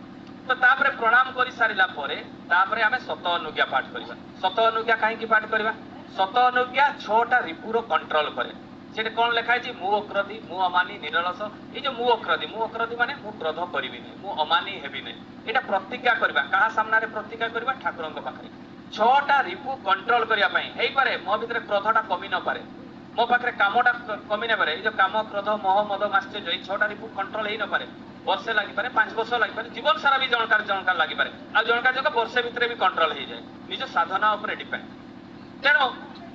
ତ ତାପରେ ପ୍ରଣାମ କରି ସାରିଲା ପରେ ତାପରେ ଆମେ ସତ ଅନୁଜ୍ଞା ପାଠ କରିବା। ସତ ଅନୁଜ୍ଞା କାହିଁକି ପାଠ କରିବା? ସତ ଅନୁଜ୍ଞା 6ଟା ରିପୁର କଣ୍ଟ୍ରୋଲ କରେ। ସେଠି କଣ ଲେଖା ହେଇଛି? ମୁଁ ଅକ୍ରୋଧୀ, ମୁଁ ଅମାନି, ନିରଳସ। ଏଇ ଯୋଉ ମୁଁ ଅକ୍ରୋଧୀ ମାନେ ମୁଁ କ୍ରୋଧ କରିବି ନାହିଁ, ମୁଁ ଅମାନି ହେବି ନାହିଁ। ଏଇଟା ପ୍ରତିଜ୍ଞା କରିବା। କାହା ସାମ୍ନାରେ ପ୍ରତିଜ୍ଞା କରିବା? ଠାକୁରଙ୍କ ପାଖରେ। 6ଟା ରିପୁ କଣ୍ଟ୍ରୋଲ କରିବା ପାଇଁ। ହେଇପାରେ ମୋ ଭିତରେ କ୍ରୋଧଟା କମି ନପାରେ, ମୋ ପାଖରେ କାମଟା କମି ନପାରେ। ଏଇ ଯୋଉ କାମ, କ୍ରୋଧ, ମୋହ, ମଦ, ମାଶ୍ଚର୍ଯ୍ୟ, ଏଇ 6ଟା ରିପୁ କଣ୍ଟ୍ରୋଲ ହେଇ ନପାରେ। ବର୍ଷେ ଲାଗିପାରେ, 5 ବର୍ଷ ଲାଗିପାରେ, ଜୀବନ ସାରା ବି ଜଣକାର ଲାଗିପାରେ। ଆଉ ଜଣକା ବର୍ଷେ ଭିତରେ ବି କଣ୍ଟ୍ରୋଲ ହେଇଯାଏ। ନିଜ ସାଧନା ଉପରେ ଡିପେଣ୍ଡ। ତେଣୁ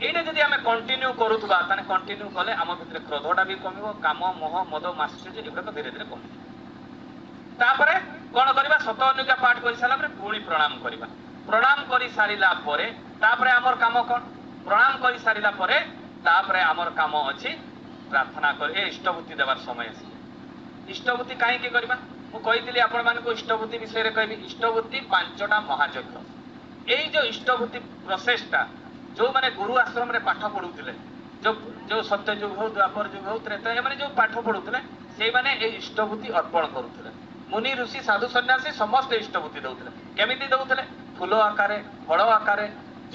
ଏଇଟା ଯଦି ଆମେ କଣ୍ଟିନ୍ୟୁ କରୁଥିବା ତାହେଲେ କଣ୍ଟିନ୍ୟୁ କଲେ ଆମ ଭିତରେ କ୍ରୋଧଟା ବି କମିବ, କାମ, ମୋହ, ମଦ, ମାଶ୍ଚର୍ଯ୍ୟ ଏଗୁଡାକ ଧୀରେ ଧୀରେ କମିବ। ତାପରେ କଣ କରିବା? ସତ ଅନୁଜ୍ଞା ପାଠ କରି ସାରିଲା ପରେ ପୁଣି ପ୍ରଣାମ କରିବା। ପ୍ରଣାମ କରି ସାରିଲା ପରେ ତାପରେ ଆମର କାମ କଣ? ପ୍ରଣାମ କରି ସାରିଲା ପରେ ତାପରେ ଆମର କାମ ଅଛି ପ୍ରାର୍ଥନା କରି ଇଷ୍ଟବୃତ୍ତି ଦେବାର ସମୟ ଆସିବ। ଇଷ୍ଟବୃତ୍ତି କାହିଁକି କରିବା? ମୁଁ କହିଥିଲି ଆପଣମାନଙ୍କୁ ଇଷ୍ଟବୃତ୍ତି ବିଷୟରେ କହିବି। ଇଷ୍ଟବୃତ୍ତି 5ଟା ମହାଯଜ୍ଞ। ଏଇ ଯୋଉ ଇଷ୍ଟବୃତ୍ତି ପ୍ରୋସେସଟା ଯୋଉମାନେ ଗୁରୁ ଆଶ୍ରମରେ ପାଠ ପଢୁଥିଲେ, ଯୋଉ ସତ୍ୟ ଯୁଗ ହଉ, ଦ୍ୱାପର ଯୁଗ ହଉ, ତ୍ରେତା, ଏମାନେ ଯୋଉ ପାଠ ପଢୁଥିଲେ ସେଇମାନେ ଏଇ ଇଷ୍ଟବୃତ୍ତି ଅର୍ପଣ କରୁଥିଲେ। ମୁନି ଋଷି ସାଧୁ ସନ୍ନ୍ୟାସୀ ସମସ୍ତେ ଇଷ୍ଟବୃତ୍ତି ଦଉଥିଲେ। କେମିତି ଦଉଥିଲେ? ଫୁଲ ଆକାରେ, ଫଳ ଆକାରେ,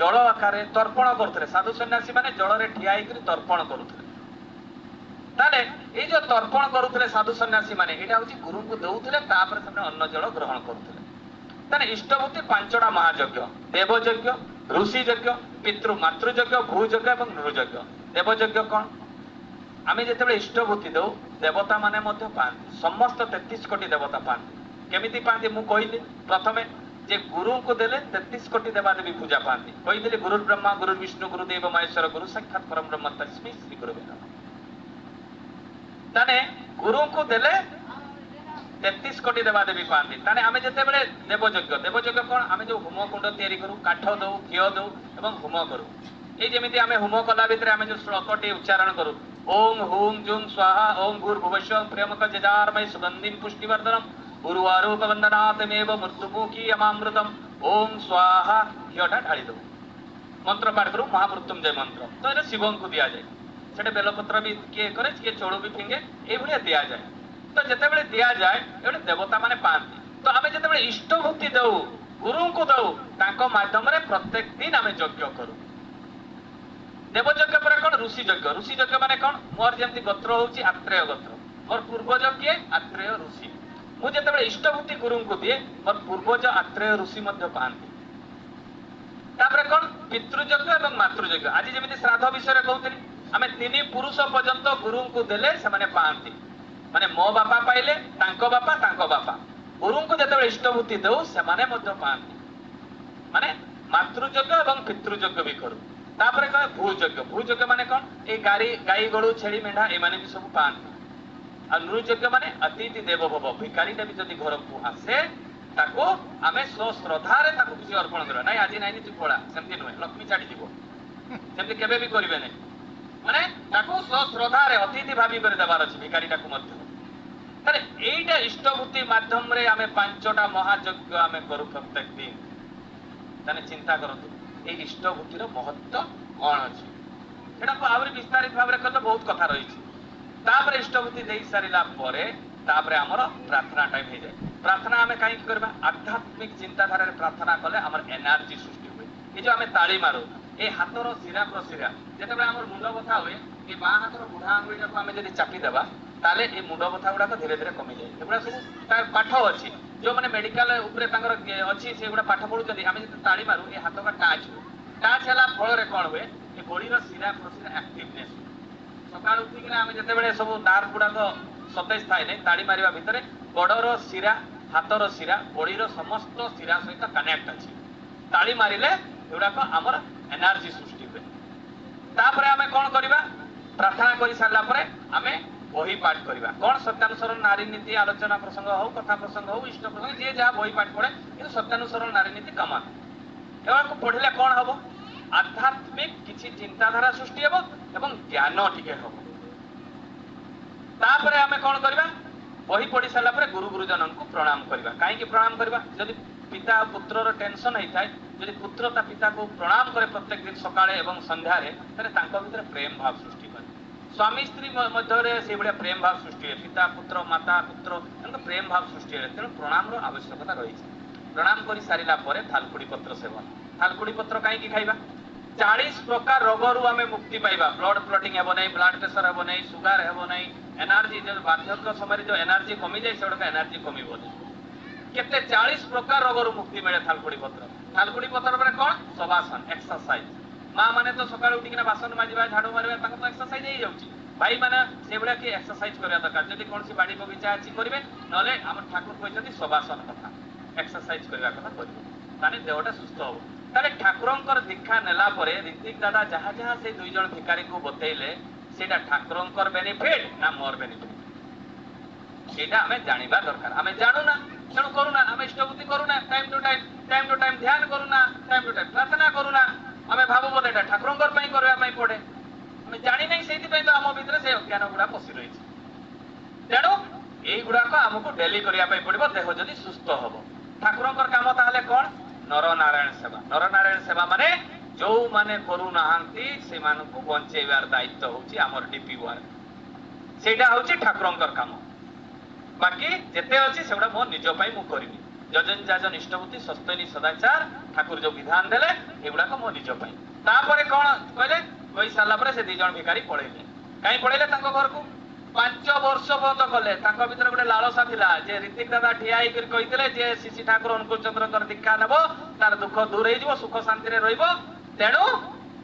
ଜଳ ଆକାରେ ତର୍ପଣ କରୁଥିଲେ। ସାଧୁ ସନ୍ନ୍ୟାସୀ ମାନେ ଜଳରେ ଠିଆ ହେଇକରି ତର୍ପଣ କରୁଥିଲେ। ତାହେଲେ ଏଇ ଯୋଉ ତର୍ପଣ କରୁଥିଲେ ସାଧୁ ସନ୍ନ୍ୟାସୀ ମାନେ, ଏଇଟା ହଉଛି ଗୁରୁଙ୍କୁ ଦଉଥିଲେ, ତାପରେ ସେମାନେ ଅନ୍ନ ଜଳ ଗ୍ରହଣ କରୁଥିଲେ। ତାହେଲେ ଇଷ୍ଟବୃତ୍ତି 5ଟା ମହାଯଜ୍ଞ। ଦେବଯଜ୍ଞ, ଋଷି ଯଜ୍ଞ, ପିତୃ ମାତୃ ଯଜ୍ଞ, ଭୂଯଜ୍ଞ ଏବଂ ନୃଯଜ୍ଞ। ଦେବଯଜ୍ଞ କଣ? ଆମେ ଯେତେବେଳେ ଇଷ୍ଟବୃତ୍ତି ଦଉ ଦେବତା ମାନେ ମଧ୍ୟ ପାଆନ୍ତି। ସମସ୍ତ 33 କୋଟି ଦେବତା ପାଆନ୍ତି। କେମିତି ପାଆନ୍ତି? ମୁଁ କହିଲି ପ୍ରଥମେ ଯେ ଗୁରୁଙ୍କୁ ଦେଲେ 33 କୋଟି ଦେବାଦେବୀ ପୂଜା ପାଆନ୍ତି। କହିଥିଲି ଗୁରୁ ବ୍ରହ୍ମା, ଗୁରୁ ବିଷ୍ଣୁ, ଗୁରୁଦେବ ମହେଶ୍ୱର, ଗୁରୁ ସାକ୍ଷାତ ପରମ ବ୍ରହ୍ମ ତସ୍ମୈ ଶ୍ରୀ ଗୁରବେ ନମଃ। ତାହେଲେ ଗୁରୁଙ୍କୁ ଦେଲେ 33 କୋଟି ଦେବାଦେବୀ ପାଆନ୍ତି। ତାହେଲେ ଆମେ ଯେତେବେଳେ ଦେବଯଜ୍ଞ କଣ? ଆମେ ଯୋଉ ହୋମ କୁଣ୍ଡ ତିଆରି କରୁ, କାଠ ଦଉ, ଘିଅ ଦଉ ଏବଂ ହୋମ କରୁ। ଏଇ ଯେମିତି ଆମେ ହୋମ କଲା ଭିତରେ ଆମେ ଯୋଉ ଶ୍ଲୋକଟି ଉଚ୍ଚାରଣ କରୁ, ଓಂ ହୁಂ ଜୁଂ ସ୍ୱାହା ଓಂ ଭୂର୍ଭୁବସ୍ୱଂ ପ୍ରିୟମକ ଯଜାର୍ମୟ ସୁଗନ୍ଧିଂ ପୁଷ୍ଟିବର୍ଦ୍ଧନମ୍ ଉର୍ବାରୋପ ବନ୍ଦନାତମେବ ମୃତ୍ୟୁମୁଖୀ ଅମାମୃତମ୍ ଓಂ ସ୍ୱାହା। ଘିଅଟା ଢାଳି ଦଉ, ମନ୍ତ୍ର ପାଠ କରୁ, ମହାମୃତ୍ୟୁଞ୍ଜୟ ମନ୍ତ୍ର। ତ ଏଇଟା ଶିବଙ୍କୁ ଦିଆଯାଏ। ସେଟା ବେଲପତ୍ର ବି କିଏ କରେ, କିଏ ଚୋଳ ବି ଫିଙ୍ଗେ, ଏଇଭଳିଆ ଦିଆଯାଏ। ତ ଯେତେବେଳେ ଦିଆଯାଏ ଏଗୁଡେ ଦେବତା ମାନେ ପାଆନ୍ତି। ତ ଆମେ ଯେତେବେଳେ ଇଷ୍ଟବୃତ୍ତି ଦଉ, ଗୁରୁଙ୍କୁ ଦଉ, ତାଙ୍କ ମାଧ୍ୟମରେ ପ୍ରତ୍ୟେକ ଦିନ ଆମେ ଯଜ୍ଞ କରୁ। ଦେବଯଜ୍ଞ ପରେ କଣ? ଋଷି ଯଜ୍ଞ। ଋଷି ଯଜ୍ଞ ମାନେ କଣ? ମୋର ଯେମିତି ଗୋତ୍ର ହଉଛି ଆତ୍ରେୟ ଗୋତ୍ର, ମୋର ପୂର୍ବଜ କିଏ? ଆତ୍ରେୟ ଋଷି। ମୁଁ ଯେତେବେଳେ ଇଷ୍ଟବୃତ୍ତି ଗୁରୁଙ୍କୁ ଦିଏ ମୋର ପୂର୍ବଜ ଆତ୍ରେୟ ଋଷି ମଧ୍ୟ ପାଆନ୍ତି। ତାପରେ କଣ? ପିତୃଯଜ୍ଞ ଏବଂ ମାତୃଯଜ୍ଞ। ଆଜି ଯେମିତି ଶ୍ରାଦ୍ଧ ବିଷୟରେ କହୁଥିଲି, ଆମେ 3 ପୁରୁଷ ପର୍ଯ୍ୟନ୍ତ ଗୁରୁଙ୍କୁ ଦେଲେ ସେମାନେ ପାଆନ୍ତି। ମାନେ ମୋ ବାପା ପାଇଲେ, ତାଙ୍କ ବାପା, ତାଙ୍କ ବାପା। ଗୁରୁଙ୍କୁ ଯେତେବେଳେ ଇଷ୍ଟବୃତ୍ତି ଦଉ ସେମାନେ ମଧ୍ୟ ପାଆନ୍ତି। ମାନେ ମାତୃଯଜ୍ଞ ଏବଂ ପିତୃଯଜ୍ଞ ବି କରୁ। ତାପରେ କଣ? ଭୂଯଜ୍ଞ। ଭୂଯଜ୍ଞ ମାନେ କଣ? ଏଇ ଗାଈ ଗୋରୁ, ଛେଳି, ମେଣ୍ଢା ଏମାନେ ବି ସବୁ ପାଆନ୍ତି। ଆଉ ନୃଯଜ୍ଞ ମାନେ ଅତିଥି ଦେବ ଭବ। ଭିକାରୀଟା ବି ଯଦି ଘରକୁ ଆସେ ତାକୁ ଆମେ ଶ୍ରଦ୍ଧାରେ ତାକୁ କିଛି ଅର୍ପଣ କରିବା। ନାଇଁ ଆଜି ନାଇଁ ତୁ ପଳା, ସେମିତି ନୁହେଁ, ଲକ୍ଷ୍ମୀ ଛାଡିଯିବ, ସେମିତି କେବେ ବି କରିବେ ନାହିଁ। ମାନେ ତାକୁ ଶ୍ରଦ୍ଧାରେ ଅତିଥି ଭାବି କରି ଦେବାର ଅଛି ଭିକାରୀଟାକୁ ମଧ୍ୟ। ତାହେଲେ ଏଇଟା ଇଷ୍ଟବୃତ୍ତି ମାଧ୍ୟମରେ ଆମେ 5ଟା ମହାଯଜ୍ଞ ଆମେ କରୁ ପ୍ରତ୍ୟେକ ଦିନ। ତାହେଲେ ଚିନ୍ତା କରନ୍ତୁ ଏଇ ଇଷ୍ଟବୃତ୍ତିର ମହତ୍ଵ କଣ ଅଛି। ସେଟାକୁ ଆହୁରି ବିସ୍ତାରିତ ଭାବରେ କଲେ ବହୁତ କଥା ରହିଛି। तापर इष्टभूति दे सारिला परे तापर हमर प्रार्थना टाइम हो जाए। प्रार्थना आमे काई करबा आध्यात्मिक चिंताधारा रे प्रार्थना कले हमर एनर्जी सृष्टि हुए। ये जो आमे ताली मारू ए हाथर शिरा प्रशिरा जेतेबे हमर मुंड बथा हुए ए बा हाथर बुढ़ा आंगुळीटा को आमे जदी चापी देबा ताले ए मुंड बथा गुडा धीरे धीरे कमी जाए। एगुडा सब पाठ अछि जो माने मेडिकल ऊपर तांगर अछि से गुडा पाठ पढुचंदी आमे जदी ताली मारू ए हाथ का टाच हुए। टाच हला फल रे कोन हुए ए बॉडी रो शिरा प्रशिरा एक्टिवनेस सकाळ उठिकिना आमे जेतेबेले सब नार्व गुडा सतेज थाए नै ताली मारिबा भितरे गोडर शिरा हाथर शिरा बॉडीर समस्त शिरा सहित कनेक्ट अछि। ताली मारिले एगुडा आमर एनर्जी सृष्टि हुए। तापर आमे कोन करिबा प्रार्थना करि सारला परे आमे बही पाठ करिबा कोन सत्यानुसरण नारी नीति आलोचना प्रसंग हो कथा प्रसंग हो इष्ट प्रसंग जे जहा बही पाठ पड़े किंतु सत्यानुसरण नारी नीति कमान एवा को पढिले कोन हबो आध्यात्मिक किछि चिंताधारा सृष्टि हेबो एवं ज्ञान टिके हबो। तापर आमे कोन करिबा बही पढ़ी सारा पर गुरु गुरुजन को प्रणाम करवा कहीं प्रणाम करवा जदि पिता पुत्र टेंशन होता है जदि पुत्र ता पिता को प्रणाम करे प्रत्येक दिन सकाळे एवं संध्यारे भीतर प्रेम भाव सृष्टि करे। स्वामी स्त्री मध्य से भाया प्रेम भाव सृष्टि है पिता पुत्र माता पुत्र प्रेम भाव सृष्टि है तेणु प्रणाम आवश्यकता रही। प्रणाम कर सारा पर थालकुड़ी पत्र सेवन थालकुड़ी पत्र कहीं खाइबा 40 प्रकार रोगरू आमे मुक्ति पाइबा ब्लड क्लटिंग हेबो नहीं ब्लड प्रेशर हेबो नहीं सुगर हेबो नहीं एनर्जी जो बार्धक्य समय जो एनर्जी कमी जाए से एनर्जी कमिबो केते 40 प्रकार रोगरू मुक्ति मिले थालकुड़ी पत्र माने कोन शवासन एक्सरसाइज मां माने तो सकाळ उठिकिना बासन माजिबा झाड़ू मारिबा ताको तो एक्सरसाइज हो जाउची भाई माने से बडा की एक्सरसाइज करिया दरकार जदि कोनसी बाड़ी बगीचा अछि करिवे नले हम ठाकुर कहते शवासन कथा एक्सरसाइज करिया कथा करिवे ताने देहटा सुस्थ हो। ताले ठाकुरंकर दीक्षा नेला परे ऋतिक दादा जहाँ जहाँ से दुई जन भिखारी को बतैले सेटा ठाकुरंकर बेनिफिट ना मोर बेनिफिट सेटा हमें जानिबा दरकार। हमें जानू ना तेणु करूना हमें इष्टभूति करूना टाइम टू टाइम ध्यान करूना टाइम टू टाइम प्रार्थना करूना हमें भाबो बोले ठाकुरंकर पई करबा पई पड़े हमें जानि नै सेति पई तो हम भीतर से ज्ञान गुडा पसी रही तेणु एई गुडा को हमको डेली करिया पई पड़िबो देह जदी सुस्थ हबो। ठाकुरंकर काम ताहले कोन नर नारायण सेवा माने जो माने करू नाहांती से मानकु बंचेबार दायित्व होची हमर डीपी वर्क सेटा होची ठाकुरंकर काम बाकी जेते अछि सेबडा मो निजो पई मु करिवि जजन जाजन इष्टभूति सस्तनी सदाचार ठाकुर जो विधान देले एगुडा को मो निजो पई। तापरे कोन कहले कहि साला परे से दी जन भिखारी पळेले काई पळेले तांको घर को 5 वर्ष बंद कले तांको भीतर गोटे लालसा थिला जे ऋतिक दादा ठिया होकर कहितले जे श्री ठाकुर अनुकूल चंद्रकर दीक्षा नेबो तार दुख दूर हो जिवो सुख शांति रे रहिबो तेणु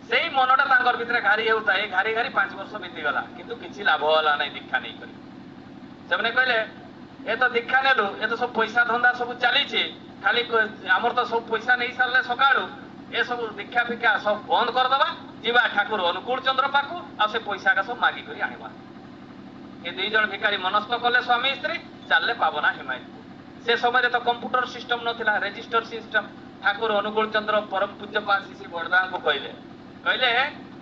सेई मनटा तांकर भीतर घारी हेउता ए घारी घारी 5 वर्ष बीती गला किंतु किछि लाभ होला नै दीक्षा नै करी सेमने कहले ए तो दीक्षा नेलु ए तो सब पैसा धंधा सब चली छी खाली हमर तो सब पैसा नै सारले सकाळू ए सब दीक्षा फिक्षा सब बंद कर दबा जीवा ठाकुर अनुकूल चंद्र पाखु आ से पैसा का सब मागी करी आनिबा। ये दुई जन भिखारी मनस्थ कले स्वामी स्त्री चलले पावना हिमायत से समय तो कंप्यूटर सिस्टम नथिला रजिस्टर सिस्टम ठाकुर अनुकूल चंद्र परम पूज्य श्री बड़दा को कहले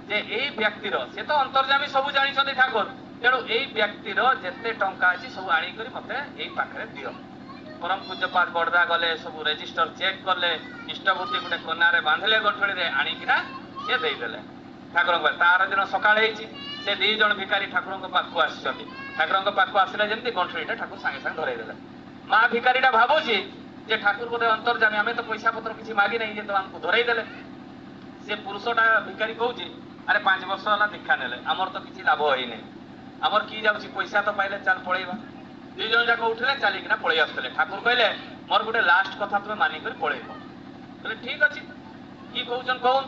जे एई व्यक्तिर से तो अंतर्जामी सब जानि छथि ठाकुर तेणु एई व्यक्तिर जेते टंका अछि सब आनी करी मते एई पाखरे दियो। परम पूज्य बड़दा गले सब रजिस्टर चेक करले इष्टभूति गुटे कोनारे बांधले गठड़ी रे आनी किना से देई देले ठाकुर तार दिन सकाळ हेछि से दी जन भिखारी ठाकुर पाखु आसछथि ठाकुर पाखु आसिले जेमति गंठड़ीटा ठाकुर सांगे सांगे धरई देले मां भिखारीटा भाबुछि जे ठाकुर बोधे अंतर्जामी आमे तो पैसा पत्र किछि मागी नै जे तो हमको धरई देले से पुरुषटा भिखारी कहउछि अरे 5 वर्ष होला दीक्षा नेले हमर तो किछि लाभ होई नै हमर की जाउछि पैसा तो पाइले चल पळेबा दी जन जाक उठले चाली किना पळेई आस्तले ठाकुर कहले मोर गुटे लास्ट कथा तुमे मानि कर पळेबो कहले ठीक अछि की कहउछन कहउन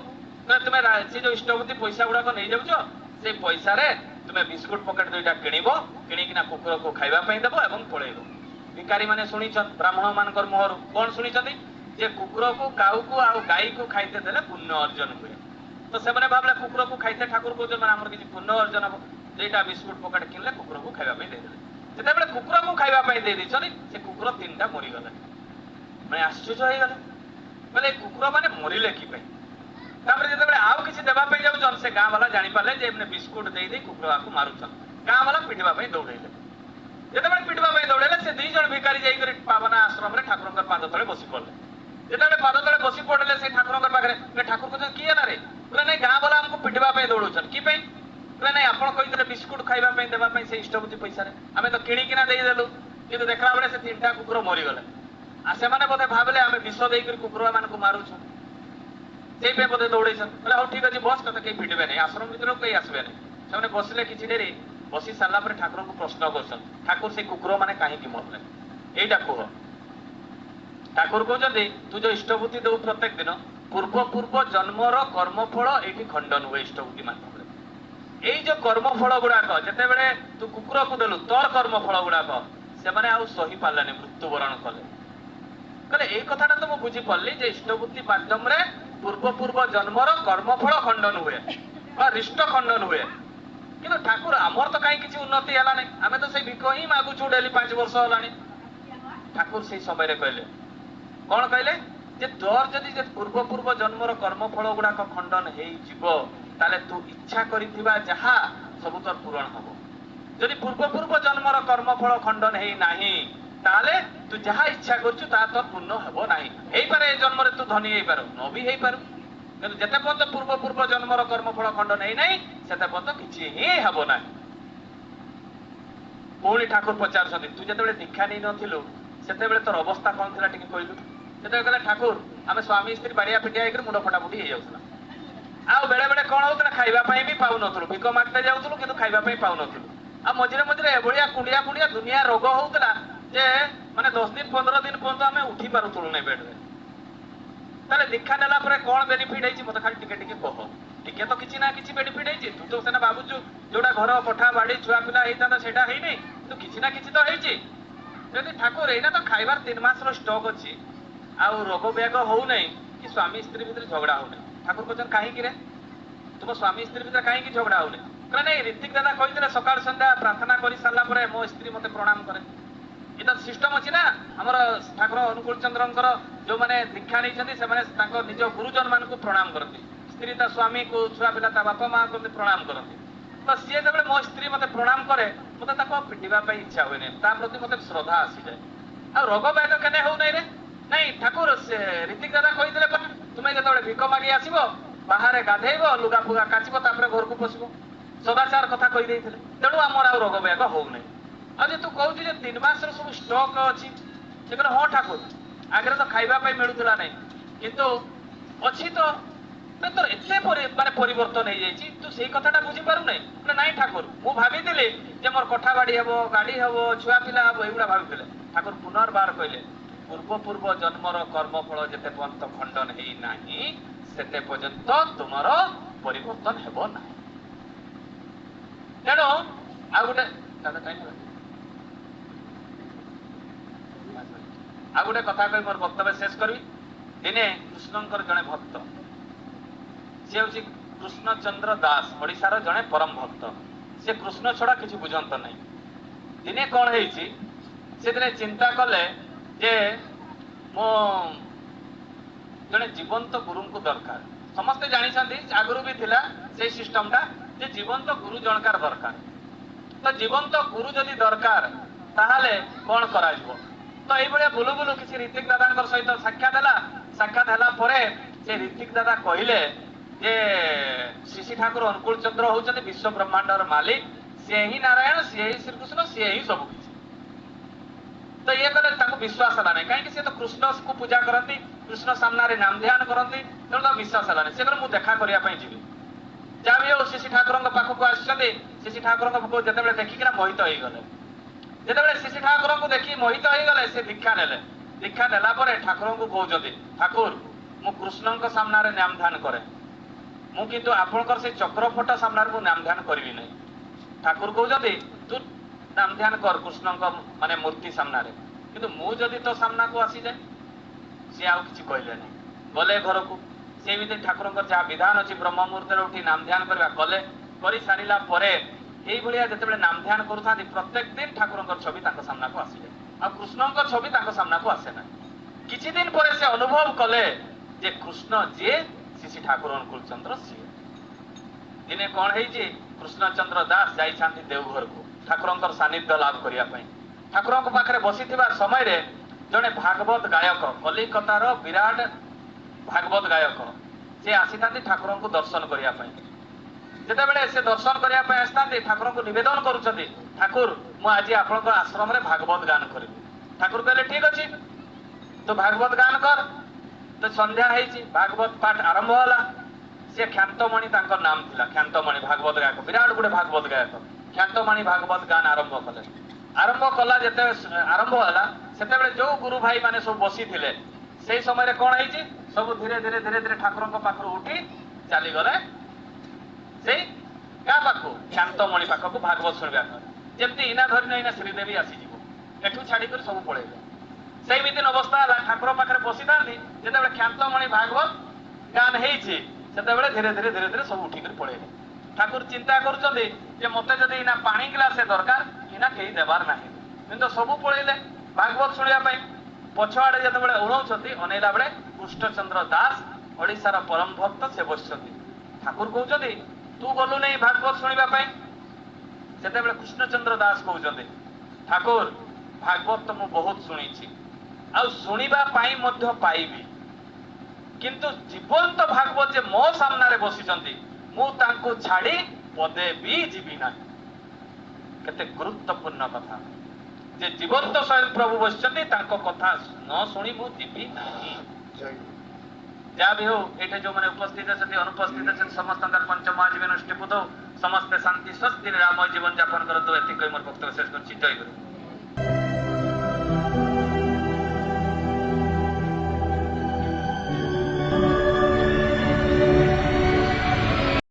तुमे से जो इष्टभूति पैसा गुडा को नै जाउछो से पैसा रे तुमे बिस्कुट पकेट दुईटा किनिबो किनिकिना कुकुर को खाइबा पई देबो एवं पळेइबो। भिखारी माने सुनिछन ब्राह्मण मानकर मोहर कोन सुनिछथि जे कुकुर को काऊ को आ गाई को खाइते देले पुण्य अर्जन हुए तो से माने भाबले कुकुर को खाइते ठाकुर को जो माने हमर किछि पुण्य अर्जन हो दुईटा बिस्कुट पकेट किनले कुकुर को खाइबा पई दे देले जेते बेले कुकुर को खाइबा पई दे दिछनि से कुकुर तीनटा मरि गले माने आश्चर्य होई गले बोले कुकुर माने मरिले कि पई तापर जेते आउ किसी देबा पे जाउछन से गां वाला जानि पाले जे एमने बिस्कुट देई दे कुकुरा को मारुछन गां वाला पिटवा पे दौड़ैले जेते पिटवा पे दौड़ैले से दुई जन भिखारी जाई कर पावना आश्रम रे ठाकुरंकर पाद तळे बसी पड़ले जेते पाद तळे बसी पड़ले से ठाकुरंकर पाखरे ठाकुर को की ना रे बोले नै गां वाला हमको पिटवा पे दौड़ुछन की पे କହିଲେ ନାଇଁ ଆପଣ କହିଥିଲେ ବିସ୍କୁଟ ଖାଇବା ପାଇଁ ଦେବା ପାଇଁ ସେ ଇଷ୍ଟପତି ପଇସାରେ ଆମେ ତ କିଣିକିନା ଦେଇଦେଲୁ କିନ୍ତୁ ଦେଖିଲା ବେଳେ ସେ 3ଟା କୁକୁର ମରିଗଲେ ଆଉ ସେମାନେ ବୋଧେ ଭାବିଲେ ଆମେ ବିଷ ଦେଇକରି କୁକୁର ମାନଙ୍କୁ ମାରୁଛୁ ସେଇପାଇଁ ବୋଧେ ଦୌଡେଇଛନ୍ କହିଲେ ହଉ ଠିକ ଅଛି ବସ୍ ତତେ କେହି ପିଟିବେ ନାହିଁ ଆଶ୍ରମ ଭିତରକୁ କେହି ଆସିବେ ନାହିଁ ସେମାନେ ବସିଲେ କିଛି ଡେରି ବସି ସାରିଲା ପରେ ଠାକୁରଙ୍କୁ ପ୍ରଶ୍ନ କରୁଛନ୍ତି ଠାକୁର ସେଇ କୁକୁର ମାନେ କାହିଁକି ମରିଲେ ଏଇଟା କୁହ ଠାକୁର କହୁଛନ୍ତି ତୁ ଯୋଉ ଇଷ୍ଟଭୂତି ଦଉ ପ୍ରତ୍ୟେକ ଦିନ ପୂର୍ବ ଜନ୍ମର କର୍ମଫଳ ଏଇଠି ଖଣ୍ଡନ ହୁଏ ଇଷ୍ଟଭୂତି ମାଧ୍ୟମରେ ଏଇ ଯୋଉ କର୍ମଫଳ ଗୁଡାକ ଯେତେବେଳେ ତୁ କୁକୁରକୁ ଦେଲୁ ତୋର କର୍ମଫଳ ଗୁଡାକ ସେମାନେ ଆଉ ସହି ପାରିଲେନି ମୃତ୍ୟୁବରଣ କଲେ କହିଲେ ଏଇ କଥାଟା ତ ମୁଁ ବୁଝିପାରିଲି ଯେ ଇଷ୍ଟଭୂତି ମାଧ୍ୟମରେ ପୂର୍ବ ଜନ୍ମର କର୍ମଫଳ ଖଣ୍ଡନ ହୁଏ ବା ରିଷ୍ଟ ଖଣ୍ଡନ ହୁଏ କିନ୍ତୁ ଠାକୁର ଆମର ତ କାହିଁ କିଛି ଉନ୍ନତି ହେଲା ନାହିଁ ଆମେ ତ ସେଇ ଭିକ ହିଁ ମାଗୁଛୁ ଡେଲି 5 ବର୍ଷ ହେଲାଣି ଠାକୁର ସେଇ ସମୟରେ କହିଲେ କଣ କହିଲେ ଯେ ତୋର ଯଦି ପୂର୍ବ ଜନ୍ମର କର୍ମଫଳ ଗୁଡାକ ଖଣ୍ଡନ ହେଇଯିବ ତାହେଲେ ତୁ ଇଚ୍ଛା କରିଥିବା ଯାହା ସବୁ ତୋର ପୂରଣ ହବ ଯଦି ପୂର୍ବ ଜନ୍ମର କର୍ମଫଳ ଖଣ୍ଡନ ହେଇ ନାହିଁ ତାହେଲେ ତୁ ଯାହା ଇଚ୍ଛା କରୁଛୁ ତାହା ତୋର ପୂର୍ଣ୍ଣ ହେବ ନାହିଁ ହେଇପାରେ ଏ ଜନ୍ମରେ ତୁ ଧନୀ ହେଇପାରୁ ନ ବି ହେଇପାରୁ କିନ୍ତୁ ଯେତେ ପର୍ଯ୍ୟନ୍ତ ପୂର୍ବ ଜନ୍ମର କର୍ମଫଳ ଖଣ୍ଡନ ହେଇନାହିଁ ସେତେ ପର୍ଯ୍ୟନ୍ତ କିଛି ହିଁ ହେବ ନାହିଁ ପୁଣି ଠାକୁର ପଚାରୁଛନ୍ତି ତୁ ଯେତେବେଳେ ଦୀକ୍ଷା ନେଇ ନଥିଲୁ ସେତେବେଳେ ତୋର ଅବସ୍ଥା କଣ ଥିଲା ଟିକେ କହିଲୁ ସେତେବେଳେ କହିଲେ ଠାକୁର ଆମେ ସ୍ୱାମୀ ସ୍ତ୍ରୀ ବାଡିଆ ପିଟିଆ ହେଇକରି ମୁଣ୍ଡ ଫଟାଫଟି ହେଇଯାଉଥିଲା ଆଉ ବେଳେ ବେଳେ କଣ ହଉଥିଲା ଖାଇବା ପାଇଁ ବି ପାଉନଥିଲୁ ଭିକ ମାଗିତେ ଯାଉଥିଲୁ କିନ୍ତୁ ଖାଇବା ପାଇଁ ପାଉନଥିଲୁ ଆଉ ମଝିରେ ଏଭଳିଆ କୁଣ୍ଡିଆ ଦୁନିଆ ରୋଗ ହଉଥିଲା ଯେ ମାନେ 10 ଦିନ 15 ଦିନ ପର୍ଯ୍ୟନ୍ତ ଆମେ ଉଠି ପାରୁଥିଲୁ ନାହିଁ ବେଡରେ ତାହେଲେ ଦୀକ୍ଷା ନେଲା ପରେ କଣ ବେନିଫିଟ ହେଇଛି ମତେ ଖାଲି ଟିକେ କହ ଟିକେ ତ କିଛି ନା କିଛି ବେନିଫିଟ ହେଇଛି ତୁ ତ ସେନା ଭାବୁଛୁ ଯୋଉଟା ଘର ପଠା ବାଡି ଛୁଆ ପିଲା ହେଇଥାନ୍ତା ସେଇଟା ହେଇନି କିନ୍ତୁ କିଛି ନା କିଛି ତ ହେଇଛି ଯଦି ଠାକୁର ଏଇଟା ତ ଖାଇବାର 3 ମାସର ଷ୍ଟକ୍ ଅଛି ଆଉ ରୋଗ ବ୍ୟାଗ ହଉନାହିଁ କି ସ୍ୱାମୀ ସ୍ତ୍ରୀ ଭିତରେ ଝଗଡା ହଉନାହିଁ ଠାକୁର କହୁଛନ୍ତି କାହିଁକି ରେ ତୁମ ସ୍ୱାମୀ ସ୍ତ୍ରୀ ଭିତରେ କାହିଁକି ଝଗଡା ହଉନି କହିଲେ ନାଇଁ ରୀତିକ ଦାଦା କହିଥିଲେ ସକାଳ ସନ୍ଧ୍ୟା ପ୍ରାର୍ଥନା କରି ସାରିଲା ପରେ ମୋ ସ୍ତ୍ରୀ ମତେ ପ୍ରଣାମ କରେ ଏଟା ସିଷ୍ଟମ ଅଛି ନା ଆମର ଠାକୁର ଅନୁକୂଳ ଚନ୍ଦ୍ରଙ୍କର ଯୋଉମାନେ ଦୀକ୍ଷା ନେଇଛନ୍ତି ସେମାନେ ତାଙ୍କ ନିଜ ଗୁରୁଜନ ମାନଙ୍କୁ ପ୍ରଣାମ କରନ୍ତି ସ୍ତ୍ରୀ ତା ସ୍ୱାମୀକୁ ଛୁଆ ପିଲା ତା ବାପା ମାଆଙ୍କୁ ପ୍ରଣାମ କରନ୍ତି ତ ସିଏ ଯେତେବେଳେ ମୋ ସ୍ତ୍ରୀ ମତେ ପ୍ରଣାମ କରେ ମତେ ତାକୁ ପିଟିବା ପାଇଁ ଇଚ୍ଛା ହୁଏନି ତା ପ୍ରତି ମତେ ଶ୍ରଦ୍ଧା ଆସିଯାଏ ଆଉ ରୋଗ ବ୍ୟାଗ କେନେ ହଉନାହିଁ ରେ ନାଇଁ ଠାକୁର ସେ ରୀତିକ ଦାଦା କହିଥିଲେ ତୁମେ ଯେତେବେଳେ ଭିକ ମାଗି ଆସିବ ବାହାରେ ଗାଧେଇବ ଲୁଗା ଫୁଗା କାଚିବ ତାପରେ ଘରକୁ ପଶିବ ସଦାଚାର କଥା କହିଦେଇଥିଲେ ତେଣୁ ଆମର ଆଉ ରୋଗ ବ୍ୟାଗ ହଉନାହିଁ ଆଉ ଯେ ତୁ କହୁଛୁ ଯେ 3 ମାସର ସବୁ ଷ୍ଟକ୍ ଅଛି ସେ କହିଲେ ହଁ ଠାକୁର ଆଗରେ ତ ଖାଇବା ପାଇଁ ମିଳୁଥିଲା ନାହିଁ କିନ୍ତୁ ଅଛି ତ ତୋର ଏତେ ମାନେ ପରିବର୍ତ୍ତନ ହେଇଯାଇଛି ତୁ ସେଇ କଥାଟା ବୁଝିପାରୁନାହିଁ ନା ନାଇଁ ଠାକୁର ମୁଁ ଭାବିଥିଲି ଯେ ମୋର କୋଠା ବାଡି ହବ ଗାଡି ହବ ଛୁଆ ପିଲା ହବ ଏଇଗୁଡା ଭାବିଥିଲେ ଠାକୁର ପୁନର୍ବାର କହିଲେ ପୂର୍ବ ଜନ୍ମର କର୍ମଫଳ ଯେତେ ପର୍ଯ୍ୟନ୍ତ ଖଣ୍ଡନ ହେଇନାହିଁ ସେତେ ପର୍ଯ୍ୟନ୍ତ ତୁମର ପରିବର୍ତ୍ତନ ହେବ ନାହିଁ ତେଣୁ ଆଉ ଗୋଟେ କଥା କହି ମୋର ବକ୍ତବ୍ୟ ଶେଷ କରିବି ଦିନେ କୃଷ୍ଣଙ୍କର ଜଣେ ଭକ୍ତ ସେ ହଉଛି କୃଷ୍ଣଚନ୍ଦ୍ର ଦାସ ଓଡିଶାର ଜଣେ ପରମ ଭକ୍ତ ସେ କୃଷ୍ଣ ଛଡା କିଛି ବୁଝନ୍ତ ନାହିଁ ଦିନେ କଣ ହେଇଛି ସେ ଦିନେ ଚିନ୍ତା କଲେ ଯେ ମୁଁ ଜଣେ ଜୀବନ୍ତ ଗୁରୁଙ୍କୁ ଦରକାର ସମସ୍ତେ ଜାଣିଛନ୍ତି ଆଗରୁ ବି ଥିଲା ସେଇ ସିଷ୍ଟମଟା ଯେ ଜୀବନ୍ତ ଗୁରୁ ଜଣକାର ଦରକାର ତ ଜୀବନ୍ତ ଗୁରୁ ଯଦି ଦରକାର ତାହେଲେ କଣ କରାଯିବ ତ ଏଇଭଳିଆ ବୁଲୁ ବୁଲୁ କିଛି ରୀତିକ ଦାଦାଙ୍କର ସହିତ ସାକ୍ଷାତ ହେଲା ପରେ ସେ ରୀତିକ ଦାଦା କହିଲେ ଯେ ଶ୍ରୀ ଠାକୁର ଅନୁକୂଳ ଚନ୍ଦ୍ର ହଉଛନ୍ତି ବିଶ୍ୱ ବ୍ରହ୍ମାଣ୍ଡର ମାଲିକ ସିଏ ହିଁ ନାରାୟଣ ସିଏ ହିଁ ଶ୍ରୀକୃଷ୍ଣ ସିଏ ହିଁ ସବୁ କିଛି ତ ଇଏ କଲେ ତାଙ୍କୁ ବିଶ୍ୱାସ ହେଲା ନାହିଁ କାହିଁକି ସେ ତ କୃଷ୍ଣକୁ ପୂଜା କରନ୍ତି କୃଷ୍ଣ ସାମ୍ନାରେ ନାମ ଧ୍ୟାନ କରନ୍ତି ତେଣୁ ତାଙ୍କୁ ବିଶ୍ୱାସ ହେଲାନି ସେ କହିଲେ ମୁଁ ଦେଖା କରିବା ପାଇଁ ଯିବି ଯାହା ବି ହଉ ଶ୍ରୀ ଠାକୁରଙ୍କ ପାଖକୁ ଆସିଛନ୍ତି ଶ୍ରୀ ଠାକୁରଙ୍କ ପାଖକୁ ଯେତେବେଳେ ଦେଖିକିନା ମୋହିତ ହେଇଗଲେ ଯେତେବେଳେ ଶ୍ରୀ ଠାକୁରଙ୍କୁ ଦେଖି ମୋହିତ ହେଇଗଲେ ସେ ଦୀକ୍ଷା ନେଲା ପରେ ଠାକୁରଙ୍କୁ କହୁଛନ୍ତି ଠାକୁର ମୁଁ କୃଷ୍ଣଙ୍କ ସାମ୍ନାରେ ନାମ ଧ୍ୟାନ କରେ ମୁଁ କିନ୍ତୁ ଆପଣଙ୍କର ସେଇ ଚକ୍ର ଫଟ ସାମ୍ନାରେ ମୁଁ ନାମ ଧ୍ୟାନ କରିବି ନାହିଁ ଠାକୁର କହୁଛନ୍ତି ତୁ ନାମ ଧ୍ୟାନ କର କୃଷ୍ଣଙ୍କ ମାନେ ମୂର୍ତ୍ତି ସାମ୍ନାରେ କିନ୍ତୁ ମୁଁ ଯଦି ତୋ ସାମ୍ନାକୁ ଆସିଯାଏ ସିଏ ଆଉ କିଛି କହିଲେନି ଗଲେ ଘରକୁ ସେମିତି ଠାକୁରଙ୍କର ଯାହା ବିଧାନ ଅଛି ବ୍ରହ୍ମ ମୁହୂର୍ତ୍ତରେ ଉଠି ନାମ ଧ୍ୟାନ କରିବା କଲେ କରି ସାରିଲା ପରେ ଏଇଭଳିଆ ଯେତେବେଳେ ନାମ ଧ୍ୟାନ କରୁଥାନ୍ତି ପ୍ରତ୍ୟେକ ଦିନ ଠାକୁରଙ୍କର ଛବି ତାଙ୍କ ସାମ୍ନାକୁ ଆସିଯାଏ ଆଉ କୃଷ୍ଣଙ୍କ ଛବି ତାଙ୍କ ସାମ୍ନାକୁ ଆସେ ନାହିଁ କିଛି ଦିନ ପରେ ସେ ଅନୁଭବ କଲେ ଯେ କୃଷ୍ଣ ଯିଏ ଶ୍ରୀ ଠାକୁର ଅନୁକୂଳ ଚନ୍ଦ୍ର ସିଏ ଦିନେ କଣ ହେଇଛି କୃଷ୍ଣଚନ୍ଦ୍ର ଦାସ ଯାଇଛନ୍ତି ଦେଓଘରକୁ ଠାକୁରଙ୍କର ସାନ୍ନିଧ୍ୟ ଲାଭ କରିବା ପାଇଁ ଠାକୁରଙ୍କ ପାଖରେ ବସିଥିବା ସମୟରେ ଜଣେ ଭାଗବତ ଗାୟକ କଲିକତାର ବିରାଟ ଭାଗବତ ଗାୟକ ସେ ଆସିଥାନ୍ତି ଠାକୁରଙ୍କୁ ଦର୍ଶନ କରିବା ପାଇଁ ଯେତେବେଳେ ସେ ଦର୍ଶନ କରିବା ପାଇଁ ଆସିଥାନ୍ତି ଠାକୁରଙ୍କୁ ନିବେଦନ କରୁଛନ୍ତି ଠାକୁର ମୁଁ ଆଜି ଆପଣଙ୍କ ଆଶ୍ରମରେ ଭାଗବତ ଗାନ କରିବି। ଠାକୁର କହିଲେ ଠିକ ଅଛି ତୁ ଭାଗବତ ଗାନ କର। ତ ସନ୍ଧ୍ୟା ହେଇଛି ଭାଗବତ ପାଠ ଆରମ୍ଭ ହେଲା। ସେ କ୍ଷାନ୍ତମଣି ତାଙ୍କ ନାମ ଥିଲା, କ୍ଷାନ୍ତମଣି ଭାଗବତ ଗାୟକ, ବିରାଟ ଗୋଟେ ଭାଗବତ ଗାୟକ। କ୍ଷାନ୍ତମଣି ଭାଗବତ ଗାନ ଆରମ୍ଭ କଲେ। ଆରମ୍ଭ କଲା ଯେତେବେଳେ ଆରମ୍ଭ ହେଲା ସେତେବେଳେ ଯୋଉ ଗୁରୁ ଭାଇ ମାନେ ସବୁ ବସିଥିଲେ ସେଇ ସମୟରେ କଣ ହେଇଛି ସବୁ ଧୀରେ ଧୀରେ ଧୀରେ ଧୀରେ ଠାକୁରଙ୍କ ପାଖରୁ ଉଠି ଚାଲିଗଲେ ସେଇ କାହା ପାଖକୁ କ୍ଷାନ୍ତମଣି ପାଖକୁ ଭାଗବତ ଶୁଣିବା ପାଇଁ। ଯେମିତି ଇନା ଧରିନ ଇନା ଶ୍ରୀଦେବୀ ଆସିଯିବ ଏଠୁ ଛାଡିକରି ସବୁ ପଳେଇଲେ। ସେଇମିତି ଅବସ୍ଥା ହେଲା ଠାକୁର ପାଖରେ ବସିଥାନ୍ତି ଯେତେବେଳେ କ୍ଷାନ୍ତମଣି ଭାଗବତ ଗାନ ହେଇଛି ସେତେବେଳେ ଧୀରେ ଧୀରେ ଧୀରେ ଧୀରେ ସବୁ ଉଠିକରି ପଳେଇଲେ। ଠାକୁର ଚିନ୍ତା କରୁଛନ୍ତି ଯେ ମତେ ଯଦି ଇନା ପାଣି ଗ୍ଲାସେ ଦରକାର ଇନା କେହି ଦେବାର ନାହିଁ, କିନ୍ତୁ ସବୁ ପଳେଇଲେ ଭାଗବତ ଶୁଣିବା ପାଇଁ। ପଛଆଡେ ଯେତେବେଳେ ଉଣଉଛନ୍ତି ଅନେଇଲା ବେଳେ କୃଷ୍ଣଚନ୍ଦ୍ର ଦାସ ଓଡିଶାର ପରମ ଭକ୍ତ ସେ ବସିଛନ୍ତି। ଠାକୁର କହୁଛନ୍ତି ତୁ ଗଲୁ ନାହିଁ ଭାଗବତ ଶୁଣିବା ପାଇଁ। ସେତେବେଳେ କୃଷ୍ଣଚନ୍ଦ୍ର ଦାସ କହୁଛନ୍ତି ଠାକୁର ଭାଗବତ ତ ମୁଁ ବହୁତ ଶୁଣିଛି ଆଉ ଶୁଣିବା ପାଇଁ ମଧ୍ୟ ପାଇବି, କିନ୍ତୁ ଜୀବନ୍ତ ଭାଗବତ ଯେ ମୋ ସାମ୍ନାରେ ବସିଛନ୍ତି ମୁଁ ତାଙ୍କୁ ଛାଡି ପଦେ ବି ଯିବି ନାହିଁ। କେତେ ଗୁରୁତ୍ୱପୂର୍ଣ୍ଣ କଥା ଯେ ଜୀବନ୍ତ ସ୍ୱୟଂ ପ୍ରଭୁ ବସିଛନ୍ତି ତାଙ୍କ କଥା ନ ଶୁଣି ମୁଁ ଯିବି ନାହିଁ। ଯାହା ବି ହଉ ଏଠି ଯୋଉମାନେ ଉପସ୍ଥିତ ଅଛନ୍ତି ଅନୁପସ୍ଥିତ ଅଛନ୍ତି ସମସ୍ତଙ୍କର ପଞ୍ଚମହାଜୀବନ ନୃଷ୍ଟିପୁତ ସମସ୍ତେ ଶାନ୍ତି ସ୍ୱସ୍ତିରେ ରାମ ଜୀବନ ଯାପନ କରନ୍ତୁ। ଏତିକି କହି ମୋର ବକ୍ତବ୍ୟ ଶେଷ କରୁଛି। ଜୟ ଗୁରୁ।